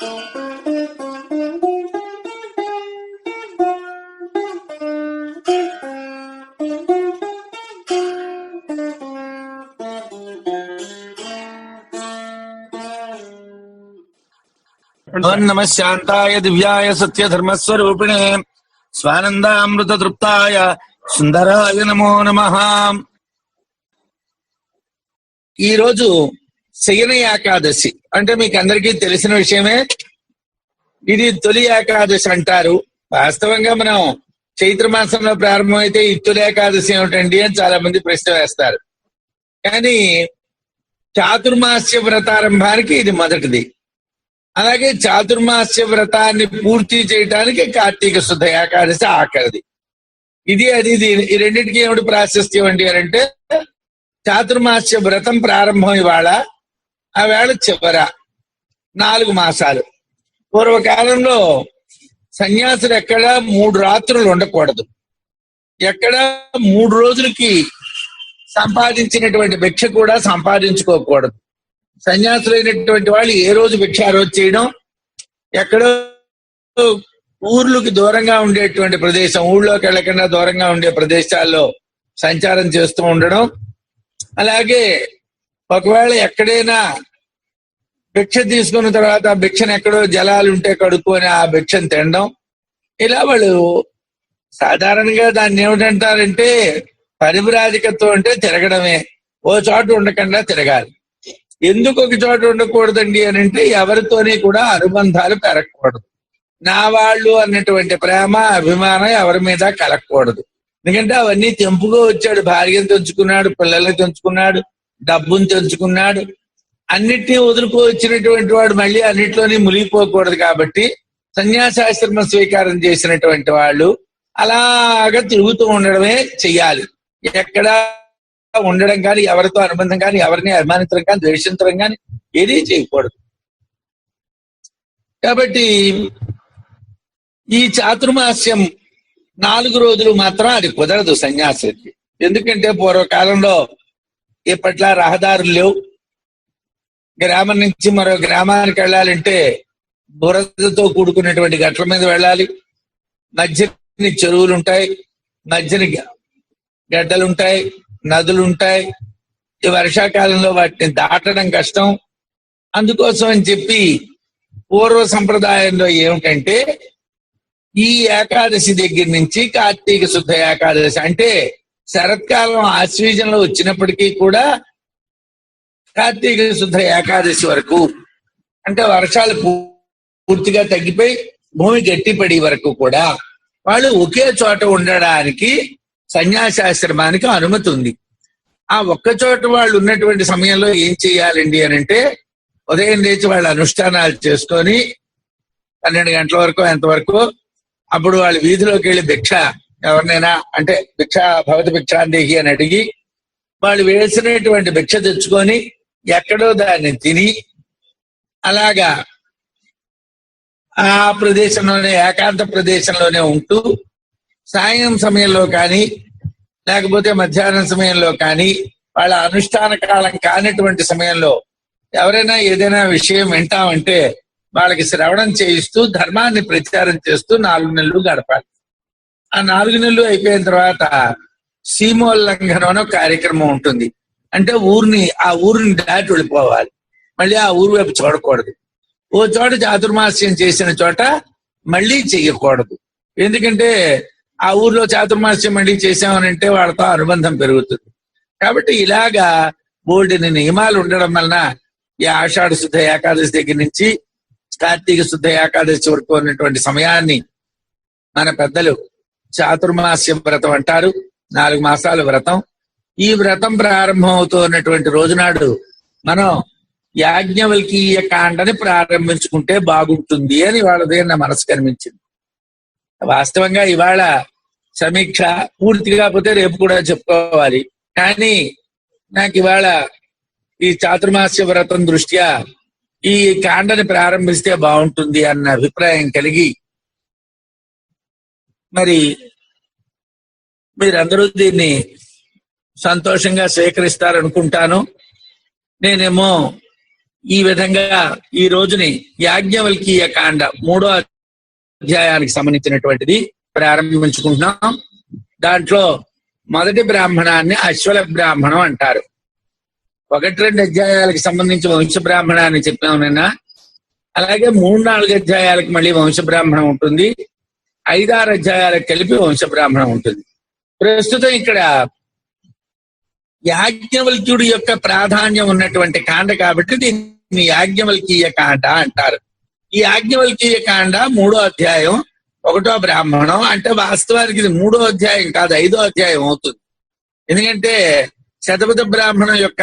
ఓం నమః శాంతాయ దివ్యాయ సత్యధర్మస్వరూపిణే స్వానందామృత తృప్తాయ సుందరాయ నమో నమః. ఈరోజు శయన ఏకాదశి అంటే మీకు అందరికీ తెలిసిన విషయమే. ఇది తొలి ఏకాదశి అంటారు. వాస్తవంగా మనం చైత్ర మాసంలో ప్రారంభమైతే ఈ తొలి ఏకాదశి ఏమిటండి అని చాలా మంది ప్రశ్న వేస్తారు. కానీ చాతుర్మాస్య వ్రతారంభానికి ఇది మొదటిది. అలాగే చాతుర్మాస్య వ్రతాన్ని పూర్తి చేయడానికి కార్తీక శుద్ధ ఏకాదశి ఆఖరిది. ఇది ఈ రెండింటికి ఏమిటి ప్రాశస్త్యం అండి అని అంటే, చాతుర్మాస్య వ్రతం ప్రారంభం ఇవాళ, ఆ వేళ చివర 4 మాసాలు. పూర్వకాలంలో సన్యాసులు ఎక్కడ 3 రాత్రులు ఉండకూడదు, ఎక్కడ 3 రోజులకి సంపాదించినటువంటి భిక్ష కూడా సంపాదించుకోకూడదు. సన్యాసులైనటువంటి వాళ్ళు ఏ రోజు భిక్ష ఆ రోజు చేయడం, ఎక్కడో ఊర్లకి దూరంగా ఉండేటువంటి ప్రదేశం, ఊళ్ళోకి వెళ్ళకుండా దూరంగా ఉండే ప్రదేశాల్లో సంచారం చేస్తూ ఉండడం, అలాగే ఒకవేళ ఎక్కడైనా భిక్ష తీసుకున్న తర్వాత ఆ భిక్షను ఎక్కడో జలాలు ఉంటే కడుక్కొని ఆ భిక్షను తినడం, ఇలా వాళ్ళు సాధారణంగా దాన్ని ఏమిటంటారంటే పరివ్రాజకత్వం అంటే తిరగడమే. ఓ చోట ఉండకుండా తిరగాలి. ఎందుకు ఒక చోట ఉండకూడదండి అని అంటే, ఎవరితోని కూడా అనుబంధాలు పెరగకూడదు. నా వాళ్ళు అన్నటువంటి ప్రేమ అభిమానం ఎవరి మీద కలగకూడదు. ఎందుకంటే అవన్నీ తెంపుగా వచ్చాడు. భార్యను తెంచుకున్నాడు, పిల్లల్ని తెంచుకున్నాడు, డబ్బును తెంచుకున్నాడు, అన్నిటినీ వదులుకో వచ్చినటువంటి వాడు మళ్ళీ అన్నిట్లోని మునిగిపోకూడదు. కాబట్టి సన్యాసాశ్రమ స్వీకారం చేసినటువంటి వాళ్ళు అలాగా తిరుగుతూ ఉండడమే చెయ్యాలి. ఎక్కడ ఉండడం కానీ, ఎవరితో అనుబంధం కానీ, ఎవరిని అభిమానించడం కానీ, ద్వేషించడం కానీ ఏదీ చేయకూడదు. కాబట్టి ఈ చాతుర్మాస్యం 4 రోజులు మాత్రం అది కుదరదు సన్యాసికి. ఎందుకంటే పూర్వకాలంలో ఇప్పట్లా రహదారులు లేవు. గ్రామం నుంచి మరో గ్రామానికి వెళ్ళాలంటే బురదతో కూడుకున్నటువంటి గట్ల మీద వెళ్ళాలి. మధ్యని చెరువులు ఉంటాయి, మధ్యని గడ్డలుంటాయి, నదులుంటాయి. ఈ వర్షాకాలంలో వాటిని దాటడం కష్టం. అందుకోసం అని చెప్పి పూర్వ సంప్రదాయంలో ఏమిటంటే, ఈ ఏకాదశి దగ్గర నుంచి కార్తీక శుద్ధ ఏకాదశి అంటే శరత్కాలం ఆశ్వీజంలో వచ్చినప్పటికీ కూడా కార్తీక శుద్ధ ఏకాదశి వరకు, అంటే వర్షాలు పూర్తిగా తగ్గిపోయి భూమి గట్టిపడి వరకు కూడా వాళ్ళు ఒకే చోట ఉండడానికి సన్యాసాశ్రమానికి అనుమతి ఉంది. ఆ ఒక్క చోట వాళ్ళు ఉన్నటువంటి సమయంలో ఏం చెయ్యాలండి అని అంటే, ఉదయం లేచి వాళ్ళ అనుష్ఠానాలు చేసుకొని 12 గంటల వరకు ఎంతవరకు, అప్పుడు వాళ్ళు వీధిలోకి వెళ్ళి భిక్ష ఎవరినైనా అంటే భిక్ష భవతి భిక్షాందేహి అని అడిగి వాళ్ళు వేసినటువంటి భిక్ష తెచ్చుకొని ఎక్కడో దాన్ని తిని, అలాగా ఆ ప్రదేశంలోనే ఏకాంత ప్రదేశంలోనే ఉంటూ సాయం సమయంలో కానీ లేకపోతే మధ్యాహ్నం సమయంలో కానీ వాళ్ళ అనుష్ఠాన కాలం కానిటువంటి సమయంలో ఎవరైనా ఏదైనా విషయం వింటామంటే వాళ్ళకి శ్రవణం చేయిస్తూ ధర్మాన్ని ప్రచారం చేస్తూ 4 నెలలు గడపాలి. ఆ 4 నెలలు అయిపోయిన తర్వాత సీమోల్లంఘనం అనే కార్యక్రమం ఉంటుంది. అంటే ఆ ఊరిని దాటి వెళ్ళిపోవాలి. మళ్ళీ ఆ ఊరు వైపు చూడకూడదు. ఓ చోట చాతుర్మాస్యం చేసిన చోట మళ్ళీ చెయ్యకూడదు. ఎందుకంటే ఆ ఊర్లో చాతుర్మాస్యం మళ్ళీ చేసామనంటే వాళ్ళతో అనుబంధం పెరుగుతుంది. కాబట్టి ఇలాగా బోల్డెని నియమాలు ఉండడం వలన ఈ ఆషాఢ శుద్ధ ఏకాదశి దగ్గర నుంచి కార్తీక శుద్ధ ఏకాదశి వరకు ఉన్నటువంటి సమయాన్ని మన పెద్దలు చాతుర్మాస్య వ్రతం అంటారు. 4 మాసాల వ్రతం. ఈ వ్రతం ప్రారంభం అవుతున్నటువంటి రోజునాడు మనం యాజ్ఞవల్కీయ కాండని ప్రారంభించుకుంటే బాగుంటుంది అని వాళ్ళదే నా మనసు కనిపించింది. వాస్తవంగా ఇవాళ సమీక్ష పూర్తి కాకపోతే రేపు కూడా చెప్పుకోవాలి. కానీ నాకు ఇవాళ ఈ చాతుర్మాస్య వ్రతం దృష్ట్యా ఈ కాండని ప్రారంభిస్తే బాగుంటుంది అన్న అభిప్రాయం కలిగి, మరి మీరందరూ దీన్ని సంతోషంగా స్వీకరిస్తారనుకుంటాను. నేనేమో ఈ విధంగా ఈ రోజుని యాజ్ఞవల్కీయ కాండ 3వ అధ్యాయానికి సంబంధించినటువంటిది ప్రారంభించుకుంటున్నాం. దాంట్లో మొదటి బ్రాహ్మణాన్ని అశ్వల బ్రాహ్మణం అంటారు. 1-2 అధ్యాయాలకు సంబంధించి వంశ బ్రాహ్మణాన్ని చెప్పాము నిన్న. అలాగే 3-4 అధ్యాయాలకు మళ్ళీ వంశ బ్రాహ్మణం ఉంటుంది. 5-6 అధ్యాయాలకు కలిపి వంశ బ్రాహ్మణం ఉంటుంది. ప్రస్తుతం ఇక్కడ యాజ్ఞవల్క్యుడి యొక్క ప్రాధాన్యం ఉన్నటువంటి కాండ కాబట్టి దీన్ని యాజ్ఞవల్కీయ కాండ అంటారు. ఈ యాజ్ఞవల్కీయ కాండ 3వ అధ్యాయం 1వ బ్రాహ్మణం. అంటే వాస్తవానికి ఇది 3వ అధ్యాయం కాదు, 5వ అధ్యాయం అవుతుంది. ఎందుకంటే శతపథ బ్రాహ్మణం యొక్క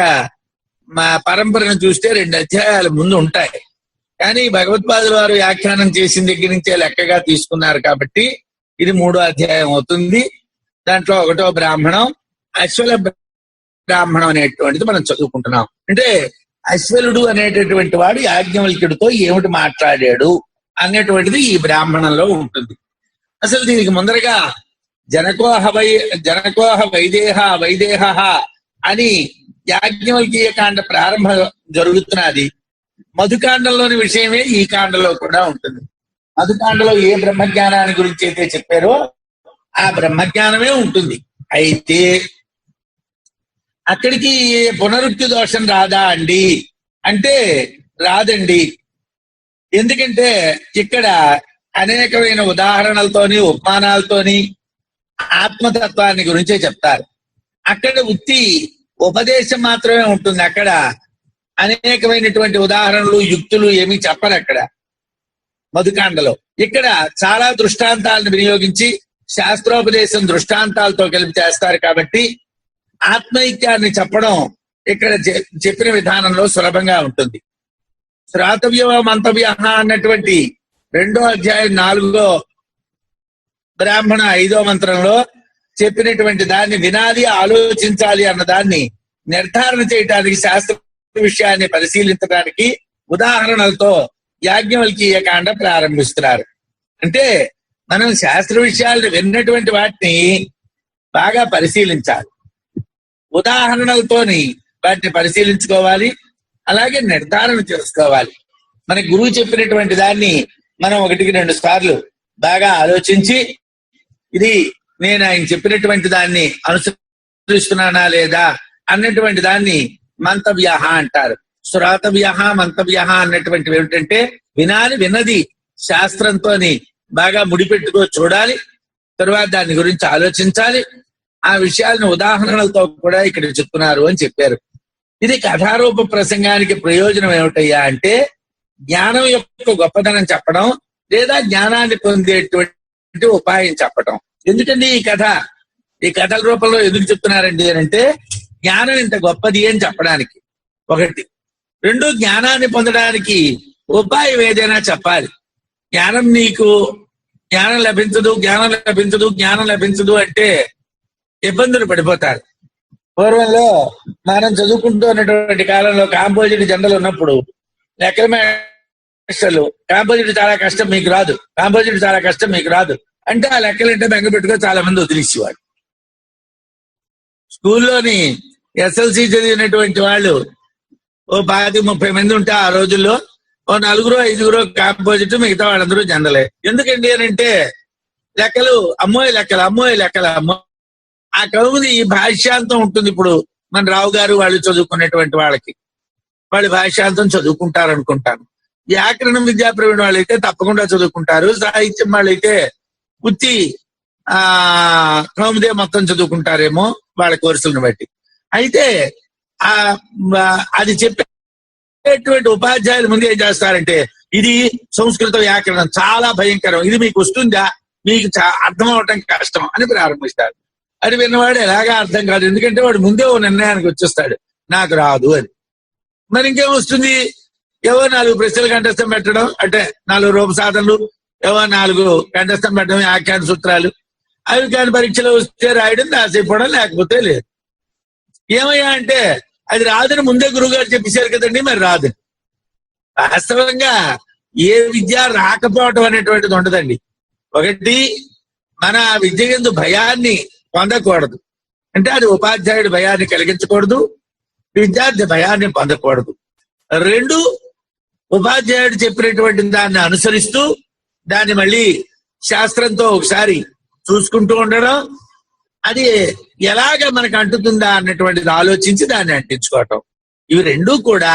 పరంపరను చూస్తే 2 అధ్యాయాలు ముందు ఉంటాయి. కానీ భగవత్పాదుల వారు వ్యాఖ్యానం చేసిన దగ్గర నుంచే లెక్కగా తీసుకున్నారు కాబట్టి ఇది 3వ అధ్యాయం అవుతుంది. దాంట్లో 1వ బ్రాహ్మణం అశ్వల బ్రాహ్మణం అనేటువంటిది మనం చదువుకుంటున్నాం. అంటే అశ్వలుడు అనేటటువంటి వాడు యాజ్ఞవల్క్యుడితో ఏమిటి మాట్లాడాడు అనేటువంటిది ఈ బ్రాహ్మణంలో ఉంటుంది. అసలు దీనికి ముందరగా జనకోహ వైదేహ అని యాజ్ఞవల్కీయ కాండ ప్రారంభం జరుగుతున్నది. మధుకాండంలోని విషయమే ఈ కాండలో కూడా ఉంటుంది. మధుకాండలో ఏ బ్రహ్మజ్ఞానాన్ని గురించి అయితే చెప్పారో ఆ బ్రహ్మజ్ఞానమే ఉంటుంది. అయితే అక్కడికి పునరుక్తి దోషం రాదా అండి అంటే రాదండి. ఎందుకంటే ఇక్కడ అనేకమైన ఉదాహరణలతోని ఉపమానాలతోని ఆత్మతత్వాన్ని గురించే చెప్తారు. అక్కడ ఉత్తి ఉపదేశం మాత్రమే ఉంటుంది. అక్కడ అనేకమైనటువంటి ఉదాహరణలు యుక్తులు ఏమీ చెప్పరు అక్కడ మధుకాండలో. ఇక్కడ చాలా దృష్టాంతాలను వినియోగించి శాస్త్రోపదేశం దృష్టాంతాలతో కలిపి చేస్తారు కాబట్టి ఆత్మైక్యాన్ని చెప్పడం ఇక్కడ చెప్పిన విధానంలో సులభంగా ఉంటుంది. శ్రాతవ్య మంతవ్య అన్నటువంటి 2వ అధ్యాయం 4వ బ్రాహ్మణ 5వ మంత్రంలో చెప్పినటువంటి దాన్ని వినాలి, ఆలోచించాలి అన్న దాన్ని నిర్ధారణ చేయడానికి శాస్త్ర విషయాన్ని పరిశీలించడానికి ఉదాహరణలతో యాజ్ఞవల్కీయ కాండ ప్రారంభిస్తున్నారు. అంటే మనం శాస్త్ర విషయాలను విన్నటువంటి వాటిని బాగా పరిశీలించాలి, ఉదాహరణలతోని వాటిని పరిశీలించుకోవాలి, అలాగే నిర్ధారణ చేసుకోవాలి. మన గురువు చెప్పినటువంటి దాన్ని మనం 1-2 సార్లు బాగా ఆలోచించి ఇది నేను ఆయన చెప్పినటువంటి దాన్ని అనుసరిస్తున్నానా లేదా అన్నటువంటి దాన్ని మంతవ్య అంటారు. శ్రాతవ్య మంతవ్య అన్నటువంటివి ఏమిటంటే విన్నది శాస్త్రంతో బాగా ముడిపెట్టుకో చూడాలి, తరువాత దాని గురించి ఆలోచించాలి. ఆ విషయాలను ఉదాహరణలతో కూడా ఇక్కడ చెప్తున్నారు అని చెప్పారు. ఇది కథారూప ప్రసంగానికి ప్రయోజనం ఏమిటయ్యా అంటే జ్ఞానం యొక్క గొప్పతనం చెప్పడం లేదా జ్ఞానాన్ని పొందేటువంటి ఉపాయం చెప్పడం. ఎందుకండి ఈ కథల రూపంలో ఎందుకు చెప్తున్నారండి అంటే జ్ఞానం ఇంత గొప్పది అని చెప్పడానికి 1. 2 జ్ఞానాన్ని పొందడానికి ఉపాయం ఏదైనా చెప్పాలి. జ్ఞానం లభించదు అంటే ఇబ్బందులు పడిపోతారు. పూర్వంలో మనం చదువుకుంటూ ఉన్నటువంటి కాలంలో కాంపోజిట్ జనరల్ ఉన్నప్పుడు లెక్కల మాస్టర్లు కాంపోజిట్ చాలా కష్టం మీకు రాదు అంటే ఆ లెక్కలంటే బెంగ పెట్టుకో చాలా మంది వదిలేసేవాడు. స్కూల్లోని SLC చదివినటువంటి వాళ్ళు ఓ 25-30 మంది ఉంటే ఆ రోజుల్లో ఓ 4-5 కాంపోజిట్, మిగతా వాళ్ళందరూ జనరలే. ఎందుకండి అని అంటే లెక్కలు అమ్మోయి లెక్కలు ఆ కవుది ఈ భాష్యాంతం ఉంటుంది. ఇప్పుడు మన రావు గారు వాళ్ళు చదువుకునేటువంటి వాళ్ళకి వాళ్ళు భాష్యాంతం చదువుకుంటారు అనుకుంటాను. వ్యాకరణం విద్యా ప్రవీణ వాళ్ళైతే తప్పకుండా చదువుకుంటారు. సాహిత్యం వాళ్ళైతే ఉత్తి కౌముదే మొత్తం చదువుకుంటారేమో వాళ్ళ కోర్సులను బట్టి. అయితే అది చెప్పేటువంటి ఉపాధ్యాయుల ముందు ఏం చేస్తారంటే ఇది సంస్కృత వ్యాకరణం చాలా భయంకరం, ఇది మీకు వస్తుందా, మీకు అర్థం అవటం కష్టం అని ప్రారంభిస్తారు. అది విన్నవాడు ఎలాగా అర్థం కాదు, ఎందుకంటే వాడు ముందే ఓ నిర్ణయానికి వచ్చేస్తాడు నాకు రాదు అని. మరి ఇంకేం వస్తుంది, ఏవో 4 ప్రశ్నలు కంఠస్థం పెట్టడం, అంటే 4 రూప సాధనలు, ఏవో 4 కంఠస్థం పెట్టడం, వ్యాఖ్యాన సూత్రాలు, అవి కానీ పరీక్షలో వస్తే రాయడం, రాసిపోవడం, లేకపోతే లేదు. ఏమయ్యా అంటే అది రాదని ముందే గురువుగారు చెప్పేశారు కదండి, మరి రాదు. వాస్తవంగా ఏ విద్య రాకపోవటం అనేటువంటిది ఉండదండి. 1 మన విద్య యందు భయాన్ని పొందకూడదు, అంటే అది ఉపాధ్యాయుడి భయాన్ని కలిగించకూడదు, విద్యార్థి భయాన్ని పొందకూడదు. 2 ఉపాధ్యాయుడు చెప్పినటువంటి దాన్ని అనుసరిస్తూ దాన్ని మళ్ళీ శాస్త్రంతో ఒకసారి చూసుకుంటూ ఉండడం, అది ఎలాగ మనకు అంటుతుందా అన్నటువంటిది ఆలోచించి దాన్ని అంటించుకోవటం. ఇవి రెండూ కూడా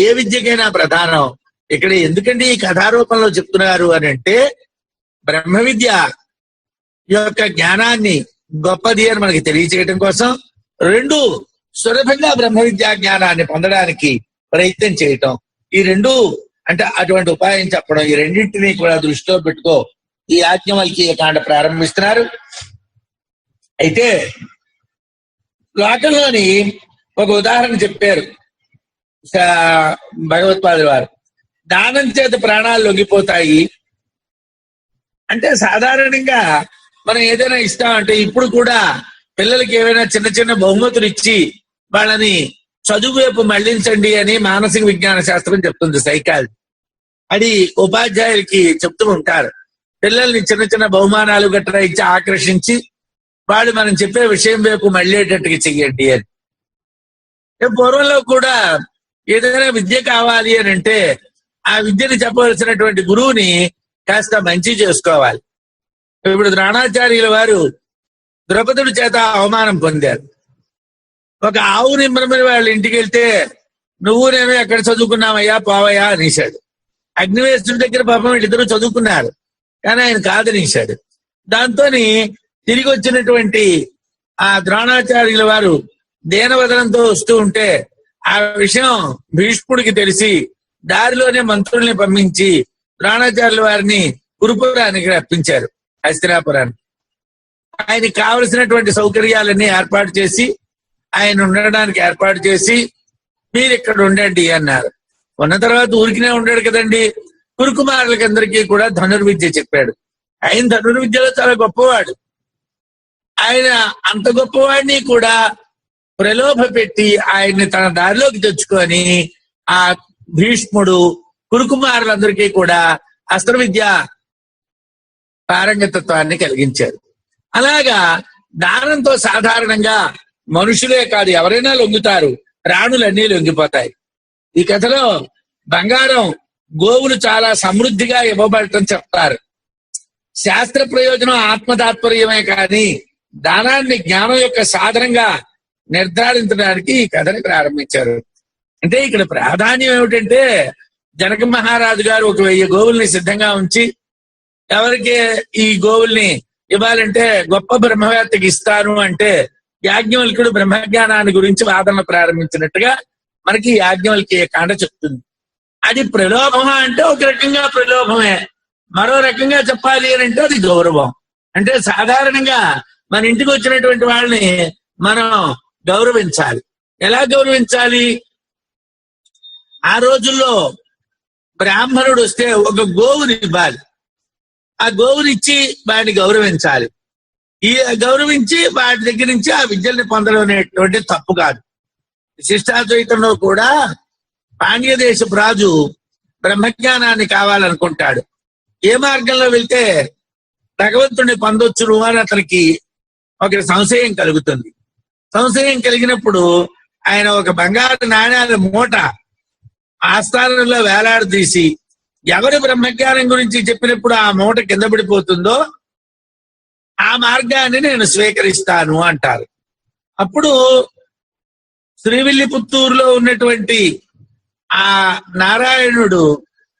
ఏ విద్యకైనా ప్రధానం. ఇక్కడ ఎందుకంటే ఈ కథారూపంలో చెప్తున్నారు అని అంటే, బ్రహ్మ విద్య యొక్క జ్ఞానాన్ని గొప్పది అని మనకి తెలియచేయటం కోసం, రెండు సులభంగా బ్రహ్మ విద్యా జ్ఞానాన్ని పొందడానికి ప్రయత్నం చేయటం, ఈ రెండు అంటే అటువంటి ఉపాయం చెప్పడం, ఈ రెండింటినీ కూడా దృష్టిలో పెట్టుకో ఈ యాజ్ఞవల్క్య కాండ ప్రారంభిస్తున్నారు. అయితే లోకంలోని ఒక ఉదాహరణ చెప్పారు భగవత్పాదుల వారు. దానం చేత ప్రాణాలు లొంగిపోతాయి అంటే, సాధారణంగా మనం ఏదైనా ఇస్తామంటే ఇప్పుడు కూడా పిల్లలకి ఏవైనా చిన్న చిన్న బహుమతులు ఇచ్చి వాళ్ళని చదువు వైపు మళ్లించండి అని మానసిక విజ్ఞాన శాస్త్రం చెప్తుంది, సైకాలజీ. అది ఉపాధ్యాయులకి చెప్తూ ఉంటారు. పిల్లల్ని చిన్న చిన్న బహుమానాలు గట్రా ఇచ్చి ఆకర్షించి వాళ్ళు మనం చెప్పే విషయం వైపు మళ్ళేటట్టుగా చెయ్యండి అని. పూర్వంలో కూడా ఏదైనా విద్య కావాలి అని అంటే ఆ విద్యను చెప్పవలసినటువంటి గురువుని కాస్త మంచి చేసుకోవాలి. ఇప్పుడు ద్రోణాచార్యుల వారు ద్రౌపదుడి చేత అవమానం పొందారు. ఒక ఆవు నిమ్మని వాళ్ళ ఇంటికి వెళ్తే, నువ్వు నేను ఎక్కడ చదువుకున్నావయ్యా పోవయ్యా అనేశాడు. అగ్నివేశుడి దగ్గర పాపం వీళ్ళిద్దరూ చదువుకున్నారు, కానీ ఆయన కాదనేశాడు. దాంతో తిరిగి వచ్చినటువంటి ఆ ద్రోణాచార్యుల వారు దేనవదనంతో వస్తూ ఉంటే ఆ విషయం భీష్ముడికి తెలిసి దారిలోనే మంత్రుల్ని పంపించి ద్రోణాచార్యుల వారిని కురుపురానికి రప్పించారు, హస్తినాపురానికి. ఆయనకి కావలసినటువంటి సౌకర్యాలన్నీ ఏర్పాటు చేసి, ఆయన ఉండడానికి ఏర్పాటు చేసి, మీరు ఇక్కడ ఉండండి అన్నారు. ఉన్న తర్వాత ఊరికినే ఉండాడు కదండి. కురుకుమారులకందరికీ కూడా ధనుర్విద్య చెప్పాడు. ఆయన ధనుర్విద్యలో చాలా గొప్పవాడు. ఆయన అంత గొప్పవాడిని కూడా ప్రలోభ పెట్టి ఆయన్ని తన దారిలోకి తెచ్చుకొని ఆ భీష్ముడు కురుకుమారులందరికీ కూడా అస్త్ర విద్య పారంగతత్వాన్ని కలిగించారు. అలాగా దానంతో సాధారణంగా మనుషులే కాదు ఎవరైనా లొంగుతారు, ప్రాణులన్నీ లొంగిపోతాయి. ఈ కథలో బంగారం, గోవులు చాలా సమృద్ధిగా ఇవ్వబడటం చెప్తారు. శాస్త్ర ప్రయోజనం ఆత్మతాత్పర్యమే కానీ దానాన్ని జ్ఞానం యొక్క సాధనంగా నిర్ధారించడానికి ఈ కథని ప్రారంభించారు. అంటే ఇక్కడ ప్రాధాన్యం ఏమిటంటే, జనక మహారాజు గారు ఒక 1000 గోవుల్ని సిద్ధంగా ఉంచి, ఎవరికి ఈ గోవుల్ని ఇవ్వాలంటే గొప్ప బ్రహ్మవేత్తకి ఇస్తాను అంటే యాజ్ఞవల్క్యుడు బ్రహ్మజ్ఞానాన్ని గురించి వాదన ప్రారంభించినట్టుగా మనకి యాజ్ఞవల్క్య కాండ చెప్తుంది. అది ప్రలోభమా అంటే ఒక రకంగా ప్రలోభమే, మరో రకంగా చెప్పాలి అని అంటే అది గౌరవం. అంటే సాధారణంగా మన ఇంటికి వచ్చినటువంటి వాళ్ళని మనం గౌరవించాలి. ఎలా గౌరవించాలి? ఆ రోజుల్లో బ్రాహ్మణుడు వస్తే ఒక గోవుని ఇవ్వాలి, ఆ గోవునిచ్చి వాడిని గౌరవించాలి. ఈ గౌరవించి వాటి దగ్గర నుంచి ఆ విద్యల్ని పొందడం అనేటువంటి తప్పు కాదు. విశిష్టాద్వైతంలో కూడా పాండ్య దేశపు రాజు బ్రహ్మజ్ఞానాన్ని కావాలనుకుంటాడు. ఏ మార్గంలో వెళ్తే భగవంతుడిని పొందొచ్చును అని అతనికి ఒక సంశయం కలుగుతుంది. సంశయం కలిగినప్పుడు ఆయన ఒక బంగారు నాణ్యాల మూట ఆస్థానంలో వేలాడదీసి, ఎవరు బ్రహ్మజ్ఞానం గురించి చెప్పినప్పుడు ఆ మూట కింద పడిపోతుందో ఆ మార్గాన్ని నేను స్వీకరిస్తాను అంటారు. అప్పుడు శ్రీవిల్లిపుత్తూరులో ఉన్నటువంటి ఆ నారాయణుడు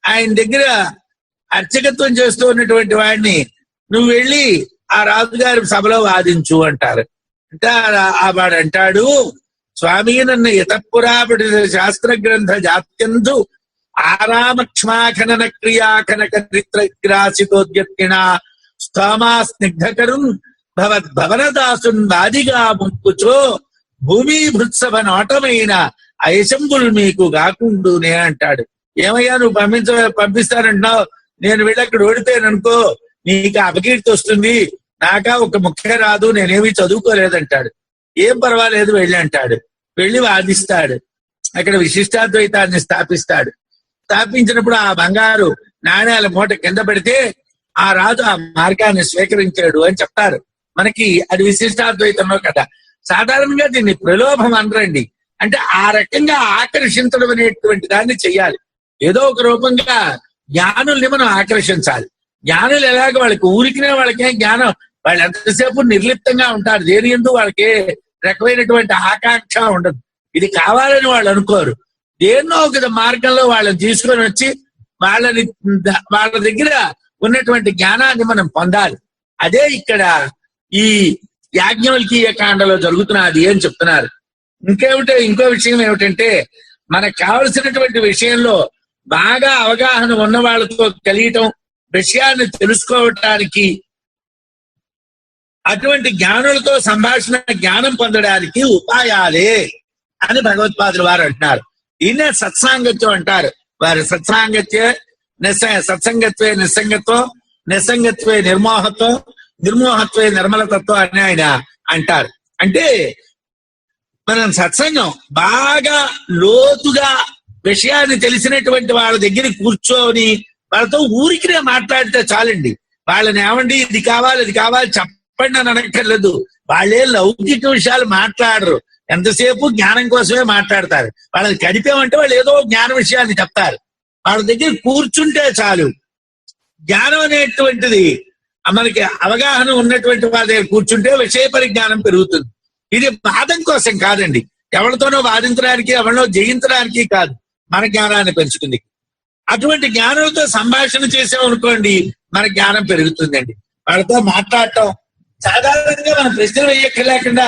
ఆయన దగ్గర అర్చకత్వం చేస్తూ ఉన్నటువంటి వాడిని, నువ్వు వెళ్ళి ఆ రాజుగారి సభలో వాదించు అంటారు. అంటే వాడు అంటాడు, స్వామి నన్ను ఇతపురాపటి శాస్త్ర గ్రంథ జాత్యందు ఆరామక్ష్మాఖనన క్రియాఖనకరిత్రగ్రాసితోద్యత్తిణ స్థోమా స్నిగ్ధకరున్ భవద్భవనదాసున్ వాదిగా ముంపుచో భూమి భృత్సభ నోటమైన అయశంబులు మీకు గాకుండునే అంటాడు. ఏమయ్యా నువ్వు పంపిస్తానంటున్నావు, నేను వెళ్ళి అక్కడ ఓడిపోయాననుకో నీకు అపకీర్తి వస్తుంది, నాకా ఒక ముఖ్య రాదు, నేనేమి చదువుకోలేదంటాడు. ఏం పర్వాలేదు వెళ్ళి అంటాడు. వెళ్ళి వాదిస్తాడు. అక్కడ విశిష్టాద్వైతాన్ని స్థాపిస్తాడు. స్థాపించినప్పుడు ఆ బంగారు నాణ్యాల మూట కింద పెడితే ఆ రాజు ఆ మార్గాన్ని స్వీకరించాడు అని చెప్తారు మనకి. అది విశిష్టాద్వైతంలో కదా. సాధారణంగా దీన్ని ప్రలోభం అనరండి. అంటే ఆ రకంగా ఆకర్షించడం అనేటువంటి దాన్ని చెయ్యాలి. ఏదో ఒక రూపంగా జ్ఞానుల్ని మనం ఆకర్షించాలి. జ్ఞానులు ఎలాగ వాళ్ళకి ఊరికినే వాళ్ళకే జ్ఞానం, వాళ్ళు ఎంతసేపు నిర్లిప్తంగా ఉంటారు, దేని యందు వాళ్ళకి రకమైనటువంటి ఆకాంక్ష ఉండదు. ఇది కావాలని వాళ్ళు అనుకోరు. దేన్నో ఒక మార్గంలో వాళ్ళని తీసుకొని వచ్చి వాళ్ళ దగ్గర ఉన్నటువంటి జ్ఞానాన్ని మనం పొందాలి. అదే ఇక్కడ ఈ యాజ్ఞవల్కీయ కాండలో జరుగుతున్నది అని చెప్తున్నారు. ఇంకో విషయం ఏమిటంటే, మనకు కావలసినటువంటి విషయంలో బాగా అవగాహన ఉన్న వాళ్ళతో కలియటం, విషయాన్ని తెలుసుకోవటానికి, అటువంటి జ్ఞానులతో సంభాషణ జ్ఞానం పొందడానికి ఉపాయాలే అని భగవత్పాదులు వారు అంటున్నారు. ఈయనే సత్సాంగత్యం అంటారు. వారి సత్సాంగత్యే సత్సంగత్వే నిస్సంగత్వం, నిస్సంగత్వే నిర్మోహత్వం, నిర్మోహత్వే నిర్మలతత్వం అని ఆయన అంటారు. అంటే మనం సత్సంగం బాగా లోతుగా విషయాన్ని తెలిసినటువంటి వాళ్ళ దగ్గర కూర్చొని వాళ్ళతో ఊరికినే మాట్లాడితే చాలండి. వాళ్ళని ఏమండి ఇది కావాలి అది కావాలి చెప్పండి అని అనక్కర్లేదు. వాళ్ళే లౌకిక విషయాలు మాట్లాడరు, ఎంతసేపు జ్ఞానం కోసమే మాట్లాడతారు. వాళ్ళని కడిపామంటే వాళ్ళు ఏదో జ్ఞాన విషయాన్ని చెప్తారు. వాళ్ళ దగ్గర కూర్చుంటే చాలు. జ్ఞానం అనేటువంటిది మనకి అవగాహన ఉన్నటువంటి వాళ్ళ దగ్గర కూర్చుంటే విషయ పరిజ్ఞానం పెరుగుతుంది. ఇది వాదం కోసం కాదండి, ఎవరితోనో వాదించడానికి, ఎవరినో జయించడానికి కాదు, మన జ్ఞానాన్ని పెంచుతుంది. అటువంటి జ్ఞానంతో సంభాషణ చేసామనుకోండి, మన జ్ఞానం పెరుగుతుందండి. వాళ్ళతో మాట్లాడటం, సాధారణంగా మనం ప్రశ్నలు వేయక్కర్లేకుండా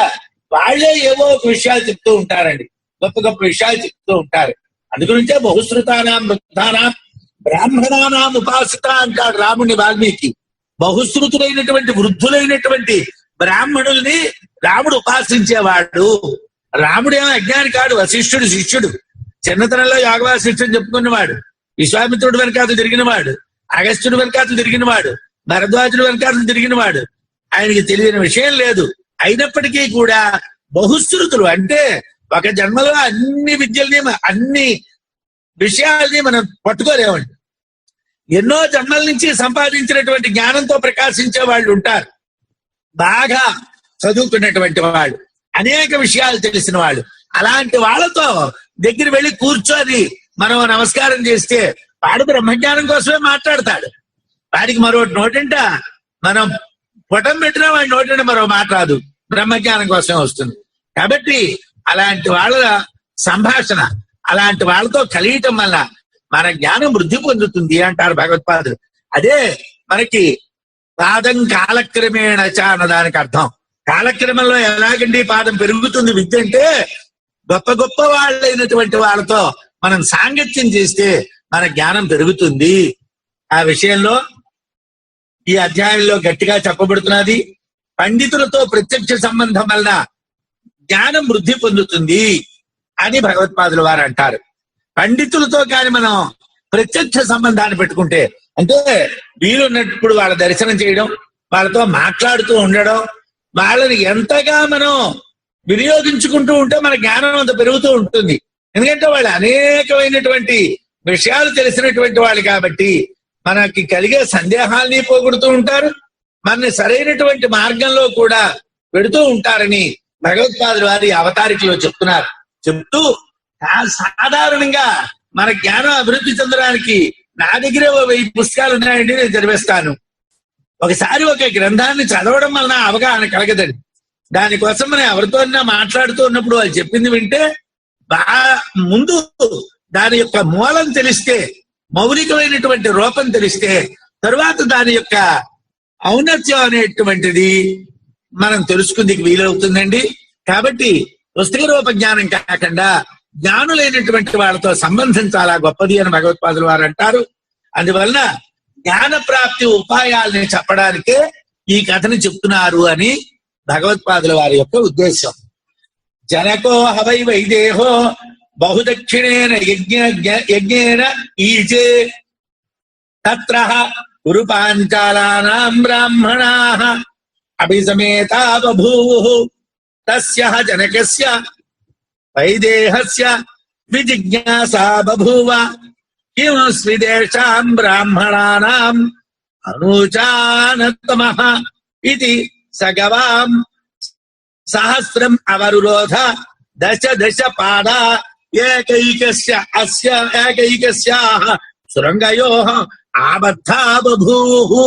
వాళ్ళే ఏవో ఒక విషయాలు చెప్తూ ఉంటారండి, గొప్ప గొప్ప విషయాలు చెప్తూ ఉంటారు. అందుగురించే బహుశ్రుతానాం వృద్ధానాం బ్రాహ్మణానాం ఉపాసిత అంటాడు రాముని వాల్మీకి. బహుశ్రుతులైనటువంటి వృద్ధులైనటువంటి బ్రాహ్మణుల్ని రాముడు ఉపాసించేవాడు. రాముడేమో అజ్ఞాని కాడు, వశిష్ఠుడు శిష్యుడు. చిన్నతనంలో యోగవాసిష్ఠుని చెప్పుకున్నవాడు, విశ్వామిత్రుడు వెనకాతలు తిరిగినవాడు, అగస్త్యుడు వెనకాతలు తిరిగినవాడు, భరద్వాజుడు వెనకాతలు తిరిగినవాడు. ఆయనకి తెలియని విషయం లేదు. అయినప్పటికీ కూడా బహుశ్రుతులు అంటే ఒక జన్మలో అన్ని విద్యల్ని, అన్ని విషయాల్ని మనం పట్టుకోలేమండి. ఎన్నో జన్మల నుంచి సంపాదించినటువంటి జ్ఞానంతో ప్రకాశించే వాళ్ళు ఉంటారు, బాగా చదువుకున్నటువంటి వాళ్ళు, అనేక విషయాలు తెలిసిన వాళ్ళు. అలాంటి వాళ్ళతో దగ్గర వెళ్ళి కూర్చొని మనం నమస్కారం చేస్తే వాడు బ్రహ్మజ్ఞానం కోసమే మాట్లాడతాడు. వాడికి మరో నోటంట మనం పొటం పెట్టినా వాడి నోటంట మరో మాట రాదు, బ్రహ్మజ్ఞానం కోసమే వస్తుంది. కాబట్టి అలాంటి వాళ్ళ సంభాషణ, అలాంటి వాళ్ళతో కలియటం వల్ల మన జ్ఞానం వృద్ధి పొందుతుంది అంటారు భగవత్పాదులు. అదే మనకి పాదం కాలక్రమేణ అన్నదానికి అర్థం. కాలక్రమంలో ఎలాగండి పాదం పెరుగుతుంది విద్య అంటే, గొప్ప గొప్ప వాళ్ళైనటువంటి వాళ్ళతో మనం సాంగత్యం చేస్తే మన జ్ఞానం పెరుగుతుంది. ఆ విషయంలో ఈ అధ్యాయంలో గట్టిగా చెప్పబడుతున్నది, పండితులతో ప్రత్యక్ష సంబంధం వలన జ్ఞానం వృద్ధి పొందుతుంది అని భగవత్పాదుల వారు అంటారు. పండితులతో కానీ మనం ప్రత్యక్ష సంబంధాన్ని పెట్టుకుంటే, అంటే వీలున్నప్పుడు వాళ్ళ దర్శనం చేయడం, వాళ్ళతో మాట్లాడుతూ ఉండడం, వాళ్ళని ఎంతగా మనం వినియోగించుకుంటూ ఉంటే మన జ్ఞానం అంత పెరుగుతూ ఉంటుంది. ఎందుకంటే వాళ్ళు అనేకమైనటువంటి విషయాలు తెలిసినటువంటి వాళ్ళు కాబట్టి మనకి కలిగే సందేహాల్ని పోగొడుతూ ఉంటారు, మనని సరైనటువంటి మార్గంలో కూడా పెడుతూ ఉంటారని భగవత్పాదుల వారి అవతారికలో చెప్తున్నారు. చెప్తూ సాధారణంగా మన జ్ఞానం అభివృద్ధి చెందడానికి నా దగ్గరే 1000 పుస్తకాలు ఉన్నాయండి, నేను చదివేస్తాను. ఒకసారి ఒక గ్రంథాన్ని చదవడం వలన అవగాహన కలగదండి. దానికోసం మనం ఎవరితో మాట్లాడుతూ ఉన్నప్పుడు వాళ్ళు చెప్పింది వింటే ముందు దాని యొక్క మూలం తెలిస్తే, మౌలికమైనటువంటి రూపం తెలిస్తే, తరువాత దాని యొక్క ఔన్నత్యం అనేటువంటిది మనం తెలుసుకుందికి వీలవుతుందండి. కాబట్టి పుస్తక రూప జ్ఞానం కాకుండా జ్ఞానులైనటువంటి వాళ్ళతో సంబంధం చాలా గొప్పది అని భగవత్పాదుల వారు అంటారు. అందువలన జ్ఞాన ప్రాప్తి ఉపాయాలని చెప్పడానికే ఈ కథని చెప్తున్నారు అని భగవత్పాదుల వారి యొక్క ఉద్దేశం. జనకో హవై వైదేహో బహుదక్షిణేన యజ్ఞేన ఈజే తత్ర కురు పాంచాలానాం బ్రాహ్మణాః అభిసమేతా బభూవుః తస్య జనకస్య వైదేహస్య విజిజ్ఞాసా బభూవ కిం స్విదేశాం బ్రాహ్మణానాం అనూచానతమః ఇతి సగవాం సహస్రం అవరురోధ దశ దశ పాద ఏకైకస్య అస్య ఏకైకస్యాః సురంగయోః ఆబద్ధా బభూవు.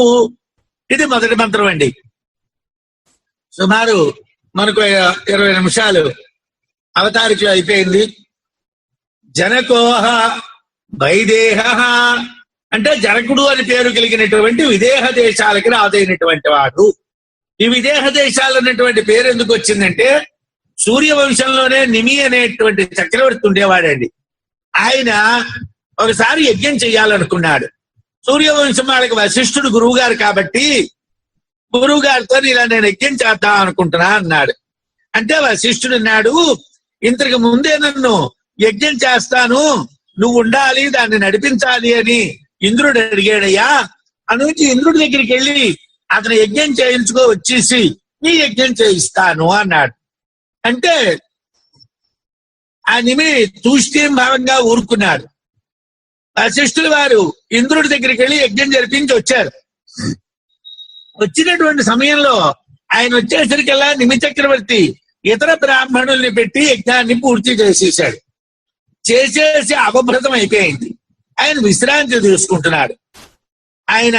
ఇది మొదటి మంత్రం అండి. సుమారు మనకు 20 నిమిషాలు అవతారికలో అయిపోయింది. జనకోహ వైదేహ అంటే జనకుడు అని పేరు కలిగినటువంటి విదేహ దేశాలకి రాజైనటువంటి వాడు. ఈ విదేహ దేశాలు అన్నటువంటి పేరు ఎందుకు వచ్చిందంటే సూర్యవంశంలోనే నిమి అనేటువంటి చక్రవర్తి ఉండేవాడండి. ఆయన ఒకసారి యజ్ఞం చెయ్యాలనుకున్నాడు. సూర్యవంశం వాళ్ళకి వశిష్ఠుడు గురువు గారు కాబట్టి గురువు గారితో ఇలా నేను యజ్ఞం చేద్దాం అనుకుంటున్నా అన్నాడు. అంటే వశిష్ఠుడు అన్నాడు, ఇంతకు ముందే నన్ను యజ్ఞం చేస్తాను, నువ్వు ఉండాలి, దాన్ని నడిపించాలి అని ఇంద్రుడు అడిగాడయ్యా. అనుంచి ఇంద్రుడి దగ్గరికి వెళ్ళి అతను యజ్ఞం చేయించుకో వచ్చేసి నీ యజ్ఞం చేయిస్తాను అన్నాడు. అంటే ఆ నిమి తూష్టీం భావంగా ఊరుకున్నాడు. వశిష్ఠుల వారు ఇంద్రుడి దగ్గరికి వెళ్ళి యజ్ఞం జరిపించి వచ్చారు. వచ్చినటువంటి సమయంలో ఆయన వచ్చేసరికల్లా నిమి చక్రవర్తి ఇతర బ్రాహ్మణుల్ని పెట్టి యజ్ఞాన్ని పూర్తి చేసేసాడు. చేసేసి అపభృతం అయిపోయింది. ఆయన విశ్రాంతి తీసుకుంటున్నాడు. ఆయన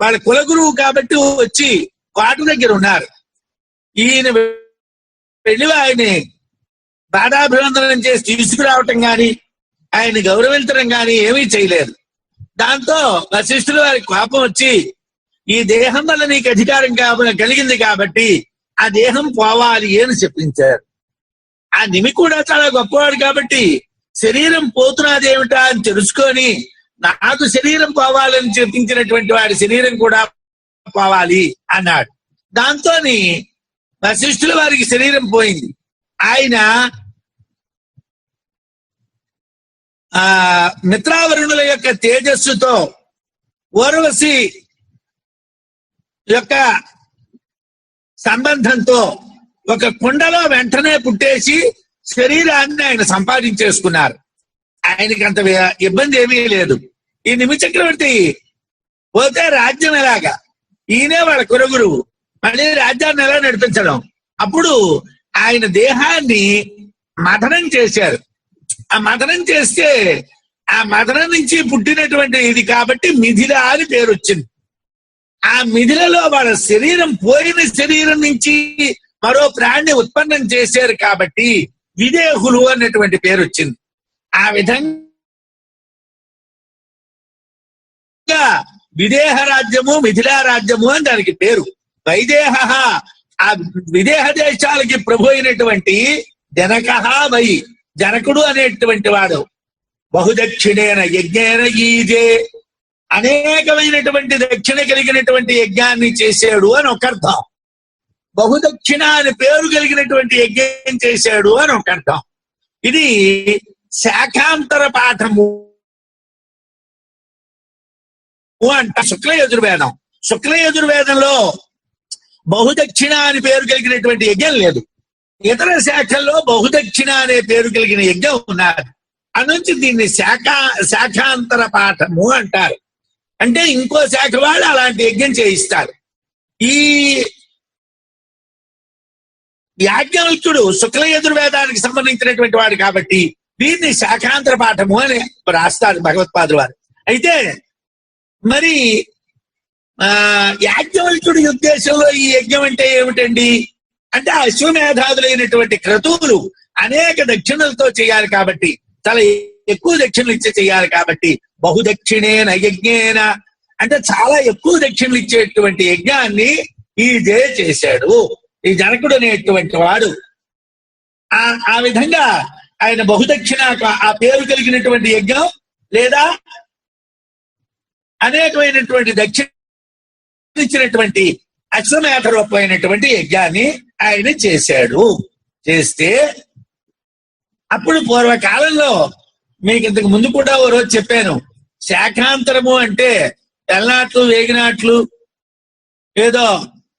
వాళ్ళ కులగురువు కాబట్టి వచ్చి కోట దగ్గర ఉన్నారు. ఈయన వెళ్ళి ఆయన్ని బాధాభివందనం చేసి తీసుకురావటం కానీ ఆయన గౌరవించడం కానీ ఏమీ చేయలేదు. దాంతో వశిష్ఠుల వారికి కోపం వచ్చి ఈ దేహం వల్ల నీకు అధికారం కలిగింది కాబట్టి ఆ దేహం పోవాలి అని చెప్పించారు. ఆ నిమి కూడా చాలా గొప్పవాడు కాబట్టి శరీరం పోతున్నదేమిటా అని తెలుసుకొని నాకు శరీరం పోవాలని చెప్పించినటువంటి వాడి శరీరం కూడా పోవాలి అన్నాడు. దాంతో వశిష్ఠుల వారికి శరీరం పోయింది. ఆయన మిత్రావరుణుల యొక్క తేజస్సుతో ఊర్వశి యొక్క సంబంధంతో ఒక కుండలో వెంటనే పుట్టేసి శరీరాన్ని ఆయన సంపాదించేసుకున్నారు. ఆయనకి అంత ఇబ్బంది ఏమీ లేదు. ఈ నిమి చక్రవర్తి పోతే రాజ్యం ఎలాగా, ఈయనే వాళ్ళ కులగురువు, మళ్ళీ రాజ్యాన్ని ఎలా నడిపించడం. అప్పుడు ఆయన దేహాన్ని మథనం చేశారు. ఆ మథనం చేస్తే ఆ మథనం నుంచి పుట్టినటువంటి ఇది కాబట్టి మిథిల అని పేరు వచ్చింది. ఆ మిథిలలో వాళ్ళ శరీరం పోయిన శరీరం నుంచి మరో ప్రాణిని ఉత్పన్నం చేశారు కాబట్టి విదేహులు అన్నటువంటి పేరు వచ్చింది. ఆ విధంగా విదేహ రాజ్యము మిథిలా రాజ్యము అని దానికి పేరు. వైదేహ ఆ విదేహ దేశాలకి ప్రభు అయినటువంటి జనక వై జనకుడు అనేటువంటి వాడు బహుదక్షిణేన యజ్ఞేన ఈజే అనేకమైనటువంటి దక్షిణ కలిగినటువంటి యజ్ఞాన్ని చేశాడు అని ఒక అర్థం. బహుదక్షిణ అని పేరు కలిగినటువంటి యజ్ఞం చేశాడు అని ఒక అర్థం. ఇది శాఖాంతర పాఠము అంట శుక్లయజుర్వేదం. శుక్లయజుర్వేదంలో బహుదక్షిణ అని పేరు కలిగినటువంటి యజ్ఞం లేదు. ఇతర శాఖల్లో బహుదక్షిణ అనే పేరు కలిగిన యజ్ఞం ఉన్నది. అనుంచి దీన్ని శాఖాంతర పాఠము అంటారు. అంటే ఇంకో శాఖ వాళ్ళు అలాంటి యజ్ఞం చేయిస్తారు. ఈ యాజ్ఞవల్క్యుడు శుక్లయజుర్వేదానికి సంబంధించినటువంటి వాడు కాబట్టి దీన్ని శాఖాంతర పాఠము అని రాస్తారు భగవత్పాదులు వారు. అయితే మరి యాజ్ఞవల్క్యుడి ఉద్దేశంలో ఈ యజ్ఞం అంటే ఏమిటండి అంటే అశ్వమేధాదులైనటువంటి క్రతువులు అనేక దక్షిణలతో చేయాలి కాబట్టి, చాలా ఎక్కువ దక్షిణలు ఇచ్చి చేయాలి కాబట్టి బహుదక్షిణేన యజ్ఞేన అంటే చాలా ఎక్కువ దక్షిణలు ఇచ్చేటువంటి యజ్ఞాన్ని ఈ చేశాడు ఈ జనకుడు అనేటువంటి వాడు. ఆ విధంగా ఆయన బహుదక్షిణ ఆ పేరు కలిగినటువంటి యజ్ఞం లేదా అనేకమైనటువంటి దక్షిణ ఇచ్చినటువంటి అశ్వమేధ రూపమైనటువంటి యజ్ఞాన్ని ఆయన చేశాడు. చేస్తే అప్పుడు పూర్వకాలంలో మీకు ఇంతకు ముందు కూడా ఓ రోజు చెప్పాను, శాఖాంతరము అంటే తెల్నాట్లు వేగినాట్లు ఏదో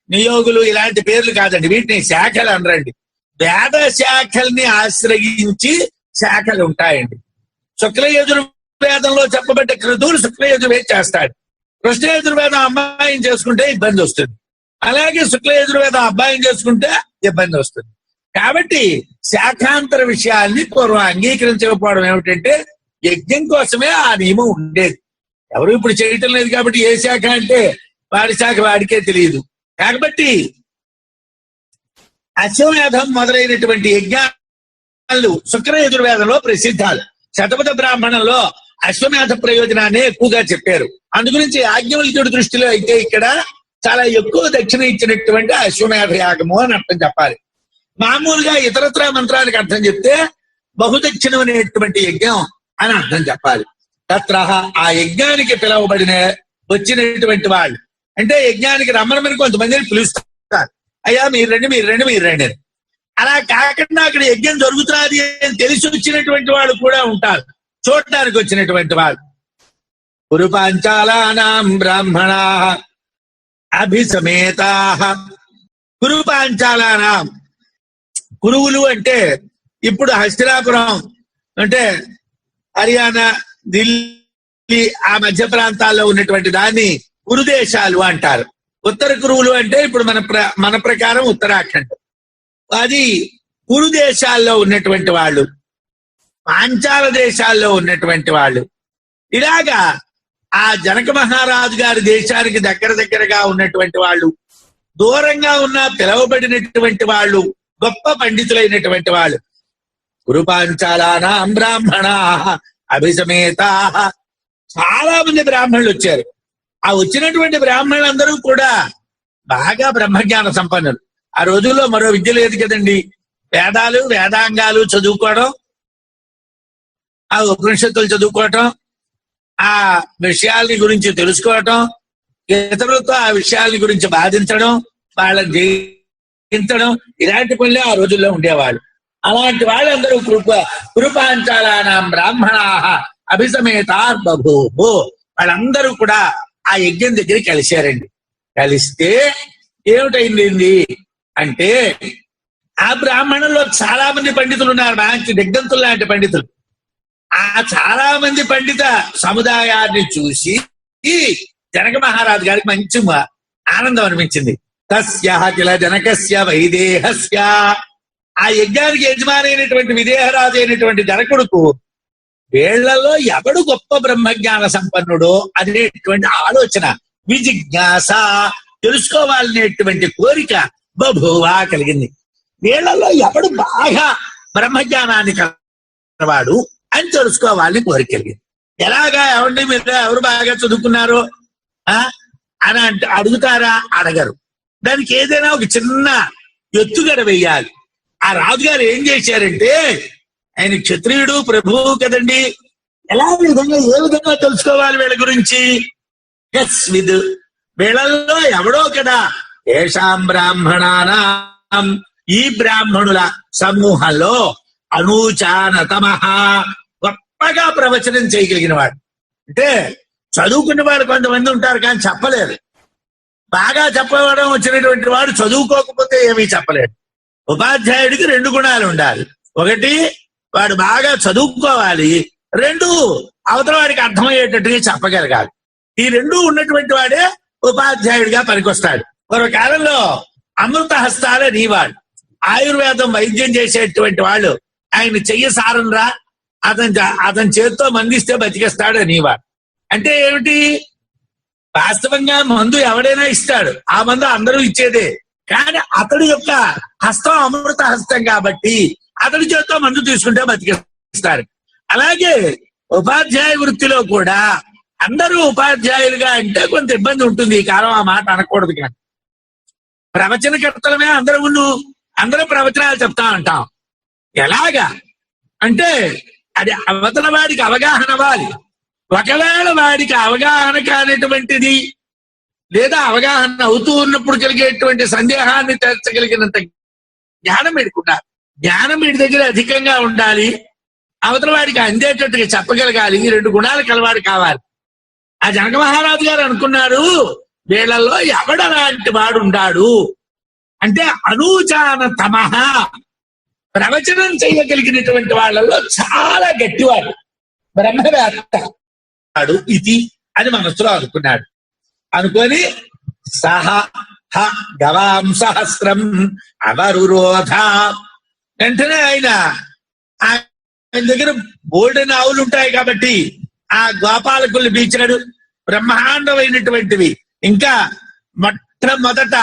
నియోగులు ఇలాంటి పేర్లు కాదండి, వీటిని శాఖలు అనరండి. వేద శాఖల్ని ఆశ్రయించి శాఖలు ఉంటాయండి. శుక్లయజుర్వేదంలో చెప్పబడ్డ క్రతువులు శుక్లయజుర్వేదం చేస్తాడు. కృష్ణయజుర్వేదం అమ్మాయిని చేసుకుంటే ఇబ్బంది వస్తుంది. అలాగే శుక్లయజుర్వేదం అబ్బాయిని చేసుకుంటే ఇబ్బంది వస్తుంది. కాబట్టి శాఖాంతర విషయాల్ని పూర్వం అంగీకరించకపోవడం ఏమిటంటే యజ్ఞం కోసమే ఆ నియమం ఉండేది. ఎవరు ఇప్పుడు చేయటం లేదు కాబట్టి ఏ శాఖ అంటే వాడి శాఖ వాడికే తెలియదు. కాబట్టి అశ్వమేధం మొదలైనటువంటి యజ్ఞాలు శుక్ర యజుర్వేదంలో ప్రసిద్ధాలు. శతపథ బ్రాహ్మణంలో అశ్వమేధ ప్రయోజనాన్ని ఎక్కువగా చెప్పారు. అందుగురించి యాజ్ఞవల్క్యుడి దృష్టిలో అయితే ఇక్కడ చాలా ఎక్కువ దక్షిణ ఇచ్చినటువంటి అశ్వమేధ యాగము అని అర్థం చెప్పాలి. మామూలుగా ఇతరత్ర మంత్రానికి అర్థం చెప్తే బహుదక్షిణం అనేటువంటి యజ్ఞం అని అర్థం చెప్పాలి. తత్ర ఆ యజ్ఞానికి పిలువబడిన వచ్చినటువంటి వాళ్ళు అంటే యజ్ఞానికి రమ్మనమని కొంతమందిని పిలుస్తారు. అయ్యా మీరు రండి మీరు రండి మీరు రండి అని. అలా కాకుండా అక్కడ యజ్ఞం జరుగుతుంది అని తెలిసి వచ్చినటువంటి వాళ్ళు కూడా ఉంటారు, చూడటానికి వచ్చినటువంటి వాళ్ళు. కురుపాంచాలానాం బ్రాహ్మణా అభిసమేతా. కురుపాంచాలానాం కురువులు అంటే ఇప్పుడు హస్తినాపురం అంటే హర్యానా, ఢిల్లీ ఆ మధ్య ప్రాంతాల్లో ఉన్నటువంటి దాన్ని కురుదేశాలు అంటారు. ఉత్తర కురువులు అంటే ఇప్పుడు మన ప్రకారం ఉత్తరాఖండ్. అది కురు దేశాల్లో ఉన్నటువంటి వాళ్ళు, పాంచాల దేశాల్లో ఉన్నటువంటి వాళ్ళు. ఇలాగా ఆ జనక మహారాజు గారి దేశానికి దగ్గరగా ఉన్నటువంటి వాళ్ళు, దూరంగా ఉన్న పిలువబడినటువంటి వాళ్ళు, గొప్ప పండితులైనటువంటి వాళ్ళు. కురుపాంచాలానాం బ్రాహ్మణా అభిసమేతా. చాలా మంది బ్రాహ్మణులు వచ్చారు. ఆ వచ్చినటువంటి బ్రాహ్మణులందరూ కూడా బాగా బ్రహ్మజ్ఞాన సంపన్నులు. ఆ రోజుల్లో మరో విద్య లేదు కదండి. వేదాలు వేదాంగాలు చదువుకోవడం, ఆ ఉపనిషత్తులు చదువుకోవటం, ఆ విషయాలని గురించి తెలుసుకోవటం, ఇతరులతో ఆ విషయాలని గురించి బాధించడం, వాళ్ళని జయించడం, ఇలాంటి పనులే ఆ రోజుల్లో ఉండేవాళ్ళు. అలాంటి వాళ్ళందరూ కురుపాంచాలానాం బ్రాహ్మణా అభిసమేతార్ బభూవు. వాళ్ళందరూ కూడా ఆ యజ్ఞం దగ్గర కలిశారండి. కలిస్తే ఏమిటైంది అంటే ఆ బ్రాహ్మణుల్లో చాలా మంది పండితులు ఉన్నారు, మంచి దిగ్గంతులు లాంటి పండితులు. ఆ చాలా మంది పండిత సముదాయాన్ని చూసి జనక మహారాజు గారికి మంచి ఆనందం అనిపించింది. తస్య కిల జనకస్య వైదేహస్య. ఆ యజ్ఞానికి యజమానైనటువంటి విదేహరాజు అయినటువంటి జనకుడుకు వీళ్లలో ఎవడు గొప్ప బ్రహ్మజ్ఞాన సంపన్నుడో అనేటువంటి ఆలోచన, విజిజ్ఞాస, తెలుసుకోవాలనేటువంటి కోరిక బభూవా కలిగింది. వీళ్లలో ఎవడు బాగా బ్రహ్మజ్ఞానాన్ని కలవాడు అని తెలుసుకోవాలని కోరిక కలిగింది. ఎలాగా ఎవండి మీరు ఎవరు బాగా చదువుకున్నారో అని అడుగుతారా? అడగరు. దానికి ఏదైనా ఒక చిన్న ఎత్తుగడ వెయ్యాలి. ఆ రాజుగారు ఏం చేశారంటే, ఆయన క్షత్రియుడు ప్రభువు కదండి, ఏ విధంగా తెలుసుకోవాలి వీళ్ళ గురించి? యస్విద్, వీళ్ళల్లో ఎవడో కదా ఏషాం బ్రాహ్మణానాం, ఈ బ్రాహ్మణుల సమూహంలో అనూచానతమః, గొప్పగా ప్రవచనం చేయగలిగిన వాడు. అంటే చదువుకున్న వాడు కొంతమంది ఉంటారు కానీ చెప్పలేరు. బాగా చెప్పవడం వచ్చినటువంటి వాడు చదువుకోకపోతే ఏమీ చెప్పలేడు. ఉపాధ్యాయుడికి 2 గుణాలు ఉండాలి. ఒకటి, వాడు బాగా చదువుకోవాలి. 2, అవతల వాడికి అర్థమయ్యేటట్టుగా చెప్పగలగాలి. ఈ 2 ఉన్నటువంటి వాడే ఉపాధ్యాయుడిగా పనికొస్తాడు. పూర్వకాలంలో అమృత హస్తాలే నీవాడు, ఆయుర్వేదం వైద్యం చేసేటువంటి వాళ్ళు ఆయన చెయ్యి సారంరా, అతని చేతితో మందిస్తే బతికేస్తాడు అనేవాడు. అంటే ఏమిటి? వాస్తవంగా మందు ఎవడైనా ఇస్తాడు, ఆ మందు అందరూ ఇచ్చేదే. కానీ అతడి యొక్క హస్తం అమృత హస్తం కాబట్టి అతడి చేతితో మందు తీసుకుంటే బతికేస్తాడు. అలాగే ఉపాధ్యాయ వృత్తిలో కూడా అందరూ ఉపాధ్యాయులుగా అంటే కొంత ఇబ్బంది ఉంటుంది. ఈ కాలం ఆ మాట అనకూడదు. కానీ ప్రవచనకర్తలమే అందరూ ప్రవచనాలు చెప్తా ఉంటాం. ఎలాగా అంటే అది అవతల వాడికి అవగాహన అవ్వాలి. ఒకవేళ వాడికి అవగాహన కానిటువంటిది లేదా అవగాహన అవుతూ ఉన్నప్పుడు కలిగేటువంటి సందేహాన్ని తీర్చగలిగినంత జ్ఞానం వీడుకుంటారు. జ్ఞానం వీడి దగ్గర అధికంగా ఉండాలి. అవతల వాడికి అందేటట్టుగా చెప్పగలగాలి. ఈ 2 గుణాలు కలవాడు కావాలి. ఆ జనక మహారాజు గారు అనుకున్నారు, వీళ్ళల్లో ఎవడలాంటి వాడు ఉండాడు అంటే అనూచాన తమః, ప్రవచనం చేయగలిగినటువంటి వాళ్ళల్లో చాలా గట్టివాడు, బ్రహ్మవేత్త ఇది అని మనసులో అనుకున్నాడు. అనుకొని సహ గవాం సహస్రం అవరురోధ, వెంటనే ఆయన దగ్గర బోల్డెన్ ఆవులు ఉంటాయి కాబట్టి ఆ గోపాలకుల్ని పిలిచాడు. బ్రహ్మాండమైనటువంటివి, ఇంకా మొట్టమొదట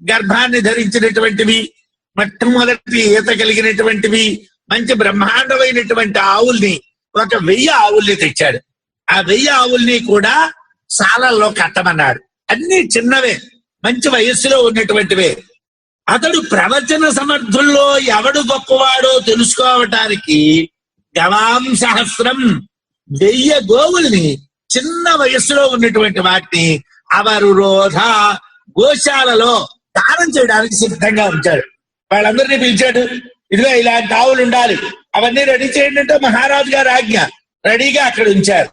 గర్భాన్ని ధరించినటువంటివి, మొట్టమొదటి ఈత కలిగినటువంటివి, మంచి బ్రహ్మాండమైనటువంటి ఆవుల్ని 1000 ఆవుల్ని తెచ్చాడు. ఆ 1000 ఆవుల్ని కూడా సాలల్లో కట్టమన్నాడు. అన్ని చిన్నవే, మంచి వయస్సులో ఉన్నటువంటివే. అతడు ప్రవచన సమర్థుల్లో ఎవడు గొప్పవాడో తెలుసుకోవటానికి గవాం సహస్రం 1000 గోవుల్ని, చిన్న వయస్సులో ఉన్నటువంటి వాటిని అవరురోధ గోశాలలో దానం చేయడానికి సిద్ధంగా ఉంచాడు. వాళ్ళందరినీ పిలిచాడు. ఇదిగో ఇలాంటి ఆవులు ఉండాలి, అవన్నీ రెడీ చేయండి అంటే మహారాజు గారి ఆజ్ఞ. రెడీగా అక్కడ ఉంచారు.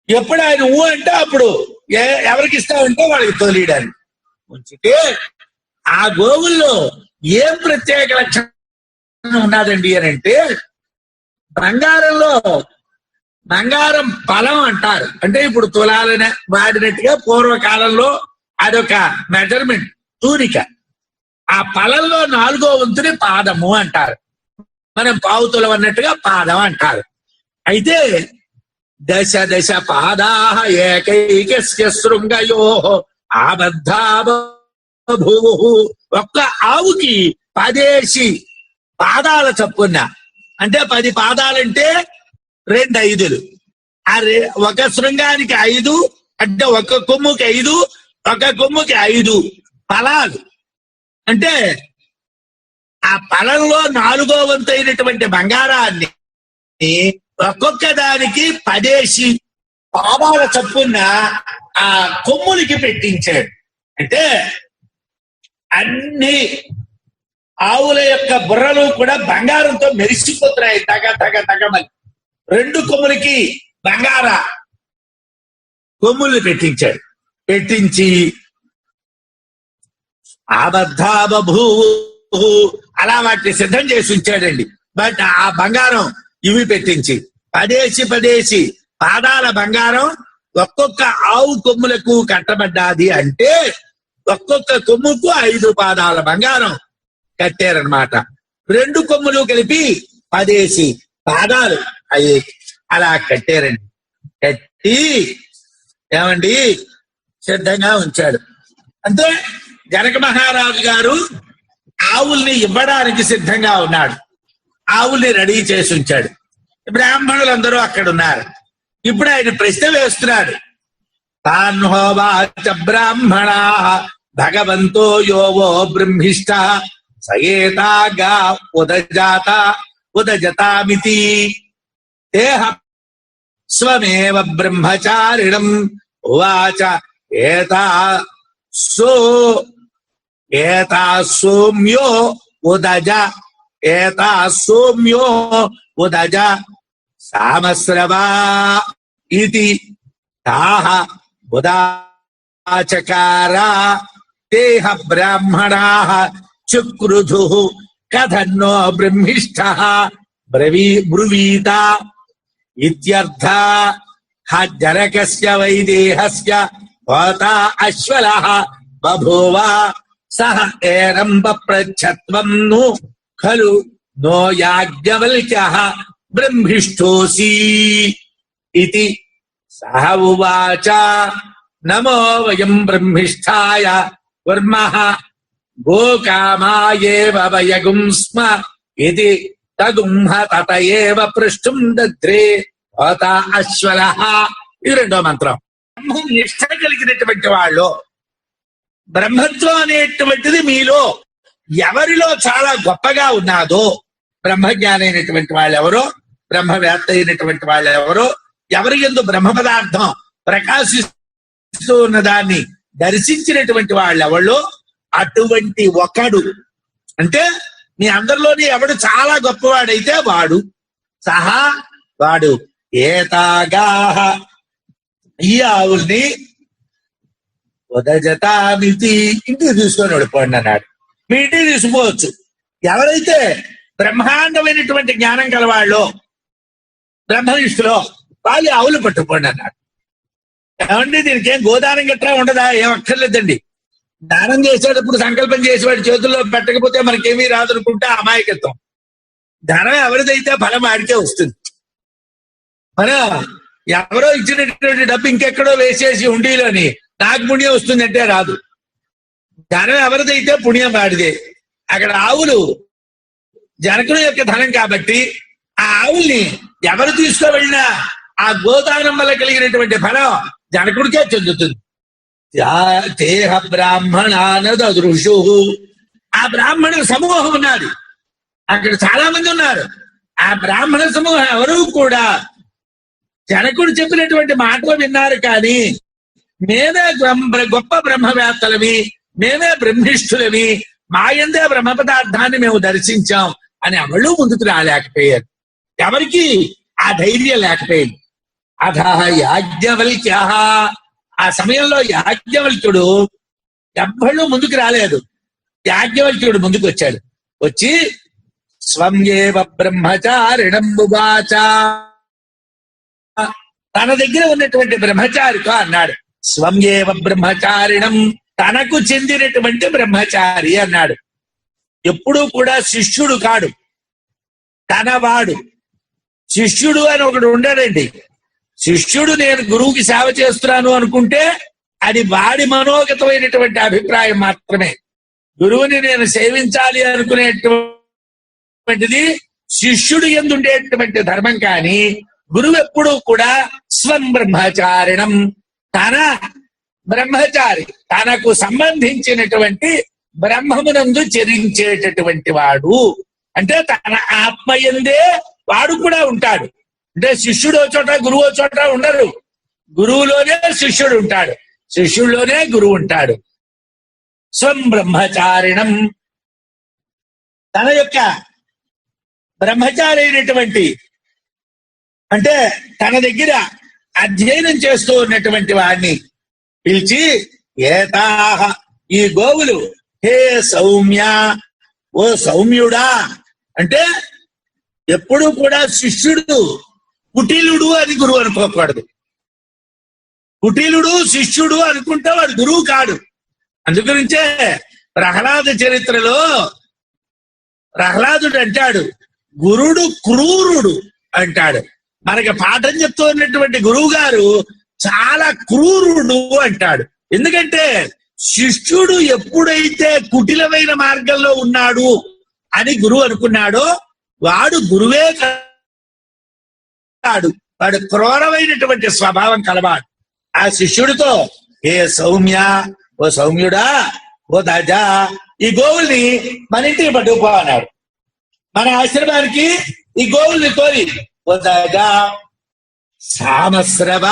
ఎప్పుడు ఆయన ఊ అంటే అప్పుడు ఎవరికి ఇస్తామంటే వాళ్ళకి తోలియడానికి ఉంచితే, ఆ గోవుల్లో ఏం ప్రత్యేక లక్షణం ఉన్నదండి అని అంటే, బంగారం ఫలం అంటారు. అంటే ఇప్పుడు తులాలని వాడినట్టుగా పూర్వకాలంలో అదొక మెజర్మెంట్, తూనిక. ఆ ఫలంలో 4వ వంతుని పాదము అంటారు. మనం పావుతులం అన్నట్టుగా పాదం అంటారు. అయితే దశ దశ పాదా ఏకైకస్య శృంగయో ఆబద్ధా బభూవు. ఒక్క ఆవుకి 10 పాదాల చొప్పున, అంటే 10 పాదాలంటే 2 5లు. ఒక శృంగానికి 5 అంటే ఒక కొమ్ముకి 5, ఒక కొమ్ముకి 5 ఫలాలు. అంటే ఆ ఫలంలో 4వ వంతు అయినటువంటి బంగారాన్ని ఒక్కొక్క దానికి 10 పాదాల చొప్పున ఆ కొమ్ములకి పెట్టించాడు. అంటే అన్ని ఆవుల యొక్క బుర్రలు కూడా బంగారంతో మెరిసిపోతున్నాయి, తగమని. 2 కొమ్ములకి బంగార కొమ్ములు పెట్టించాడు. పెట్టించి ఆబద్ధా బభూవు అలా వాటిని సిద్ధం చేసి ఉంచాడండి. బట్ ఆ బంగారం ఇవి పెట్టించి 10 పాదాల బంగారం ఒక్కొక్క ఆవు కొమ్ములకు కట్టబడ్డాది. అంటే ఒక్కొక్క కొమ్ముకు 5 పాదాల బంగారం కట్టారనమాట. 2 కొమ్ములు కలిపి 10 పాదాలు అవి అలా కట్టారండి. కట్టి ఏమండి సిద్ధంగా ఉంచాడు. అంటే జనక మహారాజు గారు ఆవుల్ని ఇవ్వడానికి సిద్ధంగా ఉన్నాడు. ఆవుల్ని రెడీ చేసి ఉంచాడు. బ్రాహ్మణులందరూ అక్కడ ఉన్నారు. ఇప్పుడు ఆయన ప్రశ్న వేస్తున్నాడు. తాన్హోవాచ బ్రాహ్మణా భగవంతో యోవో బ్రహ్మిష్ట సయేతాగా ఉదజతామితి దేహ స్వమేవ బ్రహ్మచారిణం ఉవాచ ఏతా సౌమ్యో ఉదజ సామస్రవా ఇతి తాహ ఉదాచకారా దేహ బ్రాహ్మణాః చుక్రుధు కథన్నో బ్రహ్మిష్ఠః బ్రవీత ఇత్యర్థ. జనకస్య వైదేహస్య హోతా అశ్వలః బభూవ సహ ఏనం పప్రచ్ఛత్వం ను ఖలు నో యాజ్ఞవల్క్యః బ్రహ్మిష్ఠోసి ఇతి. సహ ఉవాచ నమో వయం బ్రహ్మిష్ఠాయ కుర్మః గోకామాయేవ వయగుం స్మ ఇది తగుంహ తత ఏవ పృష్ఠుం దధ్రే హోత అశ్వలః. ఇది 2వ మంత్రం. బ్రహ్మం నిష్ఠ కలిగినటువంటి వాళ్ళు, బ్రహ్మత్వం అనేటువంటిది మీలో ఎవరిలో చాలా గొప్పగా ఉన్నాదో, బ్రహ్మజ్ఞాని అయినటువంటి వాళ్ళు ఎవరో, బ్రహ్మవేత్త అయినటువంటి వాళ్ళు ఎవరో, ఎవరి యందు బ్రహ్మ పదార్థం ప్రకాశిస్తూ ఉన్న దాన్ని దర్శించినటువంటి వాళ్ళు ఎవరో, అటువంటి ఒకడు అంటే మీ అందరిలోని ఎవడు చాలా గొప్పవాడైతే వాడు ఏతాగాహ ఈ ఆవుల్ని ఉదజతామితి ఇంటికి తీసుకొని వెళ్ళిపోండి అన్నాడు. మీ ఇంటికి తీసుకోవచ్చు. ఎవరైతే బ్రహ్మాండమైనటువంటి జ్ఞానం కలవాళ్ళో, బ్రహ్మనిష్ఠులో, వాళ్ళు ఆవులు పట్టుకోండి అన్నాడు. ఏమండి దీనికి ఏం గోదానం గట్రా ఉండదా? ఏం అక్కర్లేదండి. దానం చేసేటప్పుడు సంకల్పం చేసేవాడి చేతుల్లో పెట్టకపోతే మనకేమీ రాదనుకుంటే అమాయకత్వం. ధనం ఎవరిదైతే ఫలం వాడికే వస్తుంది. మన ఎవరో ఇచ్చినటువంటి డబ్బు ఇంకెక్కడో వేసేసి ఉండిలోని నాకు పుణ్యం వస్తుందంటే రాదు. ధనం ఎవరిదైతే పుణ్యం వాడిదే. అక్కడ ఆవులు జనకుడు యొక్క ధనం కాబట్టి ఆ ఆవుల్ని ఎవరు తీసుకువెళ్ళినా ఆ గోదానం వల్ల కలిగినటువంటి ఫలం జనకుడికే చెందుతుంది. తేహ బ్రాహ్మణానదృషు. ఆ బ్రాహ్మణుల సమూహం ఉన్నది, అక్కడ చాలా మంది ఉన్నారు. ఆ బ్రాహ్మణ సమూహం ఎవరు కూడా జనకుడు చెప్పినటువంటి మాటలు విన్నారు, కానీ మేమే గొప్ప బ్రహ్మవేత్తలమి, మేమే బ్రహ్మిష్ఠులమి, మా యందే బ్రహ్మ పదార్థాన్ని మేము దర్శించాం అని ఎవళ్ళు ముందుకు రాలేకపోయారు. ఎవరికి ఆ ధైర్యం లేకపోయింది. అథ యాజ్ఞవల్క్య. ఆ సమయంలో యాజ్ఞవల్క్యుడు ఎవ్వళ్ళు ముందుకు రాలేదు. యాజ్ఞవల్క్యుడు ముందుకు వచ్చాడు. వచ్చి స్వం ఏవ బ్రహ్మచారిణంబువాచ. తన దగ్గర ఉన్నటువంటి బ్రహ్మచారితో అన్నాడు. స్వం ఏవ బ్రహ్మచారిణం, తనకు చెందినటువంటి బ్రహ్మచారి అన్నాడు. ఎప్పుడూ కూడా శిష్యుడు కాడు, తనవాడు. శిష్యుడు అని ఒకడు ఉండడండి. శిష్యుడు నేను గురువుకి సేవ చేస్తున్నాను అనుకుంటే అది వాడి మనోగతమైనటువంటి అభిప్రాయం మాత్రమే. గురువుని నేను సేవించాలి అనుకునేటువంటిది శిష్యుడు ఎందుండేటువంటి ధర్మం. కానీ గురువు ఎప్పుడూ కూడా స్వం బ్రహ్మచారిణం, తన బ్రహ్మచారి, తనకు సంబంధించినటువంటి బ్రహ్మమునందు చరించేటటువంటి వాడు. అంటే తన ఆత్మయందే వాడు కూడా ఉంటాడు. అంటే శిష్యుడు ఓ చోట గురువు ఓ చోట ఉండరు. గురువులోనే శిష్యుడు ఉంటాడు, శిష్యుల్లోనే గురువు ఉంటాడు. స్వం బ్రహ్మచారిణం, తన యొక్క బ్రహ్మచారి అయినటువంటి, అంటే తన దగ్గర అధ్యయనం చేస్తూ ఉన్నటువంటి వాడిని పిలిచి, ఏతాహ, ఈ గోవులు, హే సౌమ్య, ఓ సౌమ్యుడా. అంటే ఎప్పుడు కూడా శిష్యుడు కుటిలుడు అని గురువు అనుకోకూడదు. కుటిలుడు శిష్యుడు అనుకుంటే వాడు గురువు కాడు. అందుగురించే ప్రహ్లాద చరిత్రలో ప్రహ్లాదుడు అంటాడు, గురుడు క్రూరుడు అంటాడు. మనకి పాఠం చెప్తూ ఉన్నటువంటి గురువు గారు చాలా క్రూరుడు అంటాడు. ఎందుకంటే శిష్యుడు ఎప్పుడైతే కుటిలమైన మార్గంలో ఉన్నాడు అని గురువు అనుకున్నాడో వాడు గురువే కాడు, వాడు క్రూరమైనటువంటి స్వభావం కలవాడు. ఆ శిష్యుడితో, ఏ సౌమ్య, ఓ సౌమ్యుడా, ఓ దాజా, ఈ గోవుల్ని మన ఇంటికి పట్టుకుపో అన్నాడు. మన ఆశ్రమానికి ఈ గోవుల్ని కోరి, ఓ దాజా సామశ్రవ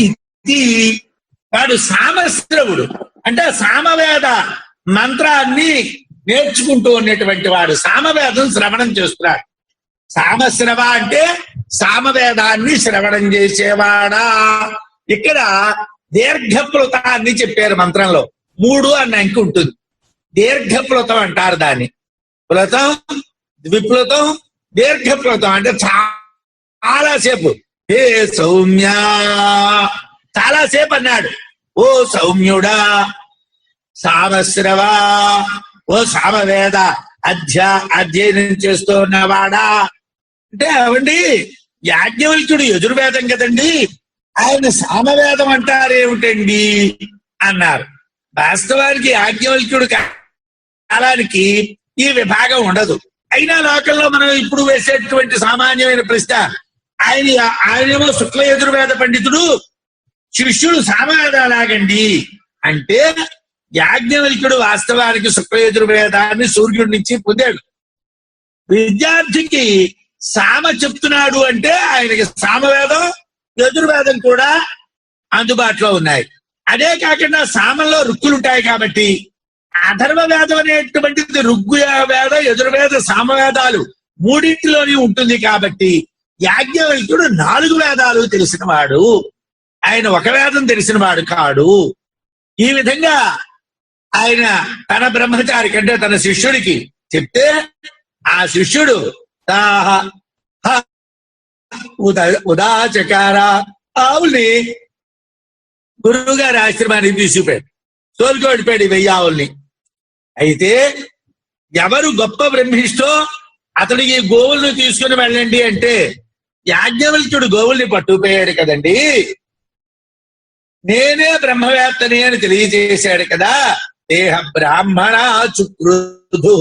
ఇది. వాడు సామశ్రవుడు, అంటే సామవేద మంత్రాన్ని నేర్చుకుంటూ ఉన్నటువంటి వాడు. సామవేదం శ్రవణం చేస్తున్నాడు. సామశ్రవ అంటే సామవేదాన్ని శ్రవణం చేసేవాడా. ఇక్కడ దీర్ఘప్లుతాన్ని చెప్పారు మంత్రంలో. 3 అన్న అంకి ఉంటుంది. దీర్ఘప్లుతం అంటారు దాన్ని. ప్లుతం, ద్విప్లుతం, దీర్ఘప్లుతం. అంటే చాలాసేపు, హే సౌమ్య, చాలాసేపు అన్నాడు. ఓ సౌమ్యుడా, సామశ్రవ, ఓ సామవేద అధ్యయనం చేస్తూ ఉన్నవాడా. అంటే అవండి, యాజ్ఞవల్క్యుడు యజుర్వేదం కదండి, ఆయన సామవేదం అంటారేమిటండి అన్నారు. వాస్తవానికి యాజ్ఞవల్క్యుడు కాలానికి ఈ విభాగం ఉండదు. అయినా లోకల్లో మనం ఇప్పుడు వేసేటువంటి సామాన్యమైన ప్రశ్న, ఆయనేమో శుక్ల యజుర్వేద పండితుడు, శిష్యుడు సామవేదాలాగండి అంటే, యాజ్ఞవల్క్యుడు వాస్తవానికి శుక్ల యజుర్వేదాన్ని సూర్యుడి నుంచి పొందాడు. విద్యార్థికి సామ చెప్తున్నాడు అంటే ఆయనకి సామవేదం యజుర్వేదం కూడా అందుబాటులో ఉన్నాయి. అదే కాకుండా సామంలో రుక్కులు ఉంటాయి కాబట్టి అథర్వ వేదం అనేటువంటిది ఋగ్గు వేద, యజుర్వేద, సామవేదాలు మూడింటిలోనే ఉంటుంది. కాబట్టి యాజ్ఞవల్క్యుడు 4 వేదాలు తెలిసిన వాడు, ఆయన ఒక వేదం తెలిసిన వాడు కాడు. ఈ విధంగా ఆయన తన బ్రహ్మచారి కంటే తన శిష్యుడికి చెప్తే, ఆ శిష్యుడు ఉదాచకార ఆవుల్ని గురువు గారి ఆశ్రమానికి తీసుకుపోయాడు. తోలుకోడిపోయాడు 1000 ఆవుల్ని. అయితే ఎవరు గొప్ప బ్రహ్మిష్టో అతడికి గోవుల్ని తీసుకుని వెళ్ళండి అంటే యాజ్ఞవల్క్యుడు గోవుల్ని పట్టుకుపోయాడు కదండి. నేనే బ్రహ్మవేత్తని అని తెలియజేశాడు కదా. దేహ బ్రాహ్మణ చుక్రుధు.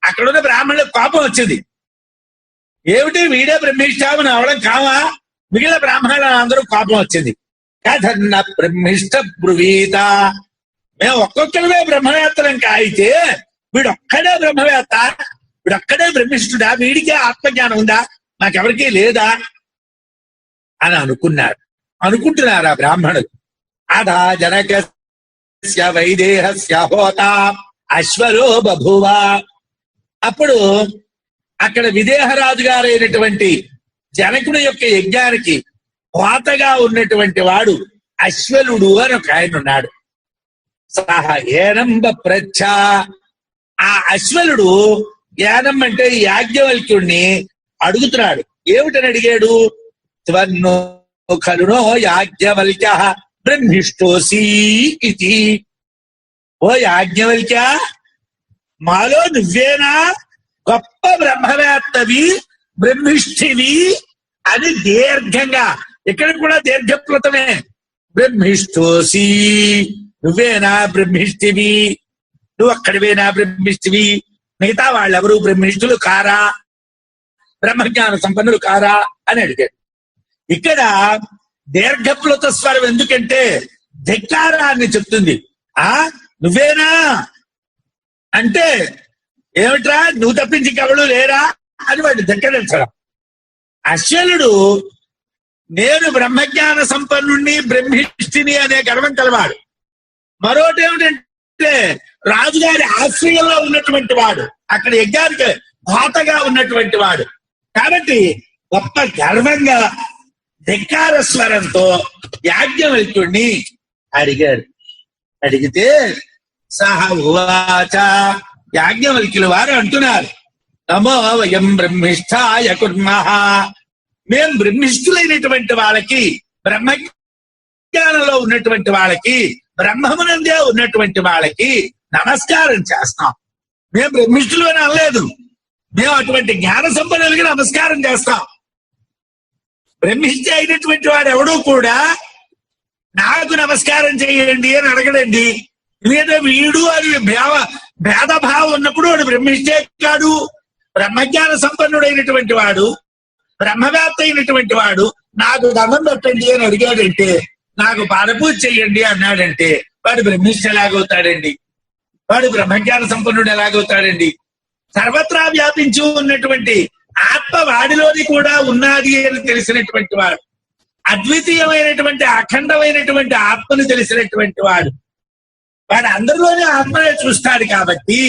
అక్కడున్న బ్రాహ్మణులకు కోపం వచ్చింది. ఏమిటి వీడే బ్రహ్మిష్టామని అవడం కావా? మిగిలిన బ్రాహ్మణులు అందరూ కోపం వచ్చింది. కథన్న బ్రహ్మిష్ట బ్రువీత. మేము ఒక్కొక్కరివే బ్రహ్మవేత్తలం అయితే వీడొక్కడే బ్రహ్మవేత్త, వీడొక్కడే బ్రహ్మిష్ఠుడా, వీడికే ఆత్మజ్ఞానం ఉందా, నాకెవరికీ లేదా అని అనుకుంటున్నారు ఆ బ్రాహ్మణులు. అదా జనకస్య వైదేహస్య హోత అశ్వరో బభువ. అప్పుడు అక్కడ విదేహరాజు గారైనటువంటి జనకుడి యొక్క యజ్ఞానికి హోతగా ఉన్నటువంటి వాడు అశ్వలుడు అని ఒక ఆయన ఉన్నాడు. సహ ఏనంబ ప్రచ్ఛ. ఆ అశ్వలుడు ఏనం అంటే యాజ్ఞవల్క్యుణ్ణి అడుగుతున్నాడు. ఏమిటని అడిగాడు? త్వన్నో ఖలునో యాజ్ఞవల్క్య బ్రహ్మిష్టోసి ఇది. ఓ యాజ్ఞవల్క్య, మాలో నువ్వేనా గొప్ప బ్రహ్మవేత్తవి, బ్రహ్మిష్ఠివి అని దీర్ఘంగా, ఇక్కడ కూడా దీర్ఘప్లతమే. బ్రహ్మిష్టోసి, నువ్వేనా బ్రహ్మిష్ఠివి, నువ్వు అక్కడివేనా బ్రహ్మిష్ఠివి, మిగతా వాళ్ళెవరు బ్రహ్మిష్ఠులు కారా, బ్రహ్మజ్ఞాన సంపన్నులు కారా అని అడిగాడు. ఇక్కడ దీర్ఘప్లుత స్వరం ఎందుకంటే ధిక్కారాన్ని చెప్తుంది. నువ్వేనా అంటే ఏమిట్రా, నువ్వు తప్పించి కవడు లేరా అని వాడు ధిక్కరించడం. అశ్వలుడు నేను బ్రహ్మజ్ఞాన సంపన్నుణ్ణి, బ్రహ్మిష్ఠిని అనే గర్వం కలవాడు. మరోటి ఏమిటంటే రాజుగారి ఆశ్రయంలో ఉన్నటువంటి వాడు, అక్కడ యజ్ఞానికి ఘాతగా ఉన్నటువంటి వాడు. కాబట్టి గొప్ప గర్వంగా ధిక్కార స్వరంతో యాజ్ఞవల్క్యుణ్ణి అడిగాడు. అడిగితే సహ ఉవాచ, యాజ్ఞవల్క్యుల వారు అంటున్నారు, నమో వయం బ్రహ్మిష్ఠాయ కుర్మః. మేం బ్రహ్మిష్ఠులైనటువంటి వాళ్ళకి, బ్రహ్మజ్ఞానంలో ఉన్నటువంటి వాళ్ళకి, బ్రహ్మమునందే ఉన్నటువంటి వాళ్ళకి నమస్కారం చేస్తాం. మేము బ్రహ్మిష్ఠులు అని అనలేదు, మేము అటువంటి జ్ఞాన సంపన్నులకి నమస్కారం చేస్తాం. బ్రహ్మిష్ఠి అయినటువంటి వాడు ఎవడూ కూడా నాకు నమస్కారం చేయండి అని అడగడండి. లేదా వీడు అని భేదభావం ఉన్నప్పుడు వాడు బ్రహ్మిష్ఠే కాడు. బ్రహ్మజ్ఞాన సంపన్నుడైనటువంటి వాడు, బ్రహ్మవేత్త అయినటువంటి వాడు నాకు దండం పెట్టండి అని అడిగాడంటే, నాకు పాదపూజ చెయ్యండి అన్నాడంటే వాడు బ్రహ్మిష్ఠ ఎలాగవుతాడండి? వాడు బ్రహ్మజ్ఞాన సంపన్నుడు ఎలాగవుతాడండి? సర్వత్రా వ్యాపించి ఉన్నటువంటి ఆత్మ వాడిలోని కూడా ఉన్నది అని తెలిసినటువంటి వాడు, అద్వితీయమైనటువంటి అఖండమైనటువంటి ఆత్మను తెలిసినటువంటి వాడు, వాడు అందరిలోనే ఆత్మనే చూస్తాడు. కాబట్టి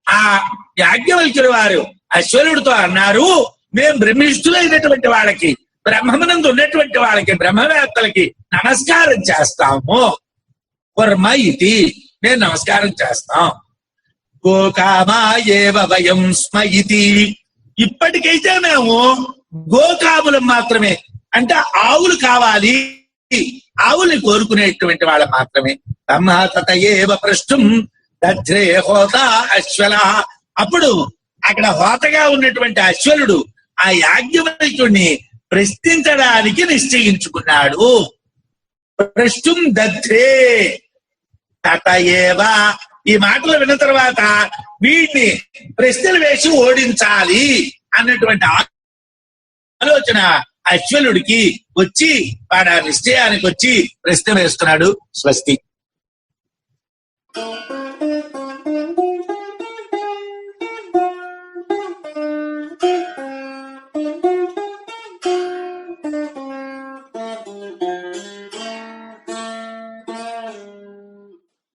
ఆ యాజ్ఞవల్క్యుల వారు అశ్వరుడితో అన్నారు, మేము బ్రహ్మిష్ఠులైనటువంటి వాళ్ళకి, బ్రహ్మమునందు ఉన్నటువంటి వాళ్ళకి, బ్రహ్మవేత్తలకి నమస్కారం చేస్తాము. కుర్మ ఇది, మేము నమస్కారం చేస్తాం. గోకామాయేవ వయం స్మ ఇది. ఇప్పటికైతే మేము గోకాములం మాత్రమే, అంటే ఆవులు కావాలి, ఆవుల్ని కోరుకునేటువంటి వాళ్ళ మాత్రమే. బ్రహ్మతయేవ ప్రష్టుం దధ్రే హోత అశ్వల. అప్పుడు అక్కడ హోతగా ఉన్నటువంటి అశ్వలుడు ఆ యాజ్ఞవల్క్యుడిని ప్రశ్నించడానికి నిశ్చయించుకున్నాడు. ప్రష్టుం దధ్రే తతయేవ. ఈ మాటలు విన్న తర్వాత వీడిని ప్రశ్నలు వేసి ఓడించాలి అన్నటువంటి ఆలోచన అశ్వలుడికి వచ్చి వాడు ఆ నిశ్చయానికి వచ్చి ప్రశ్న వేస్తున్నాడు. స్వస్తి.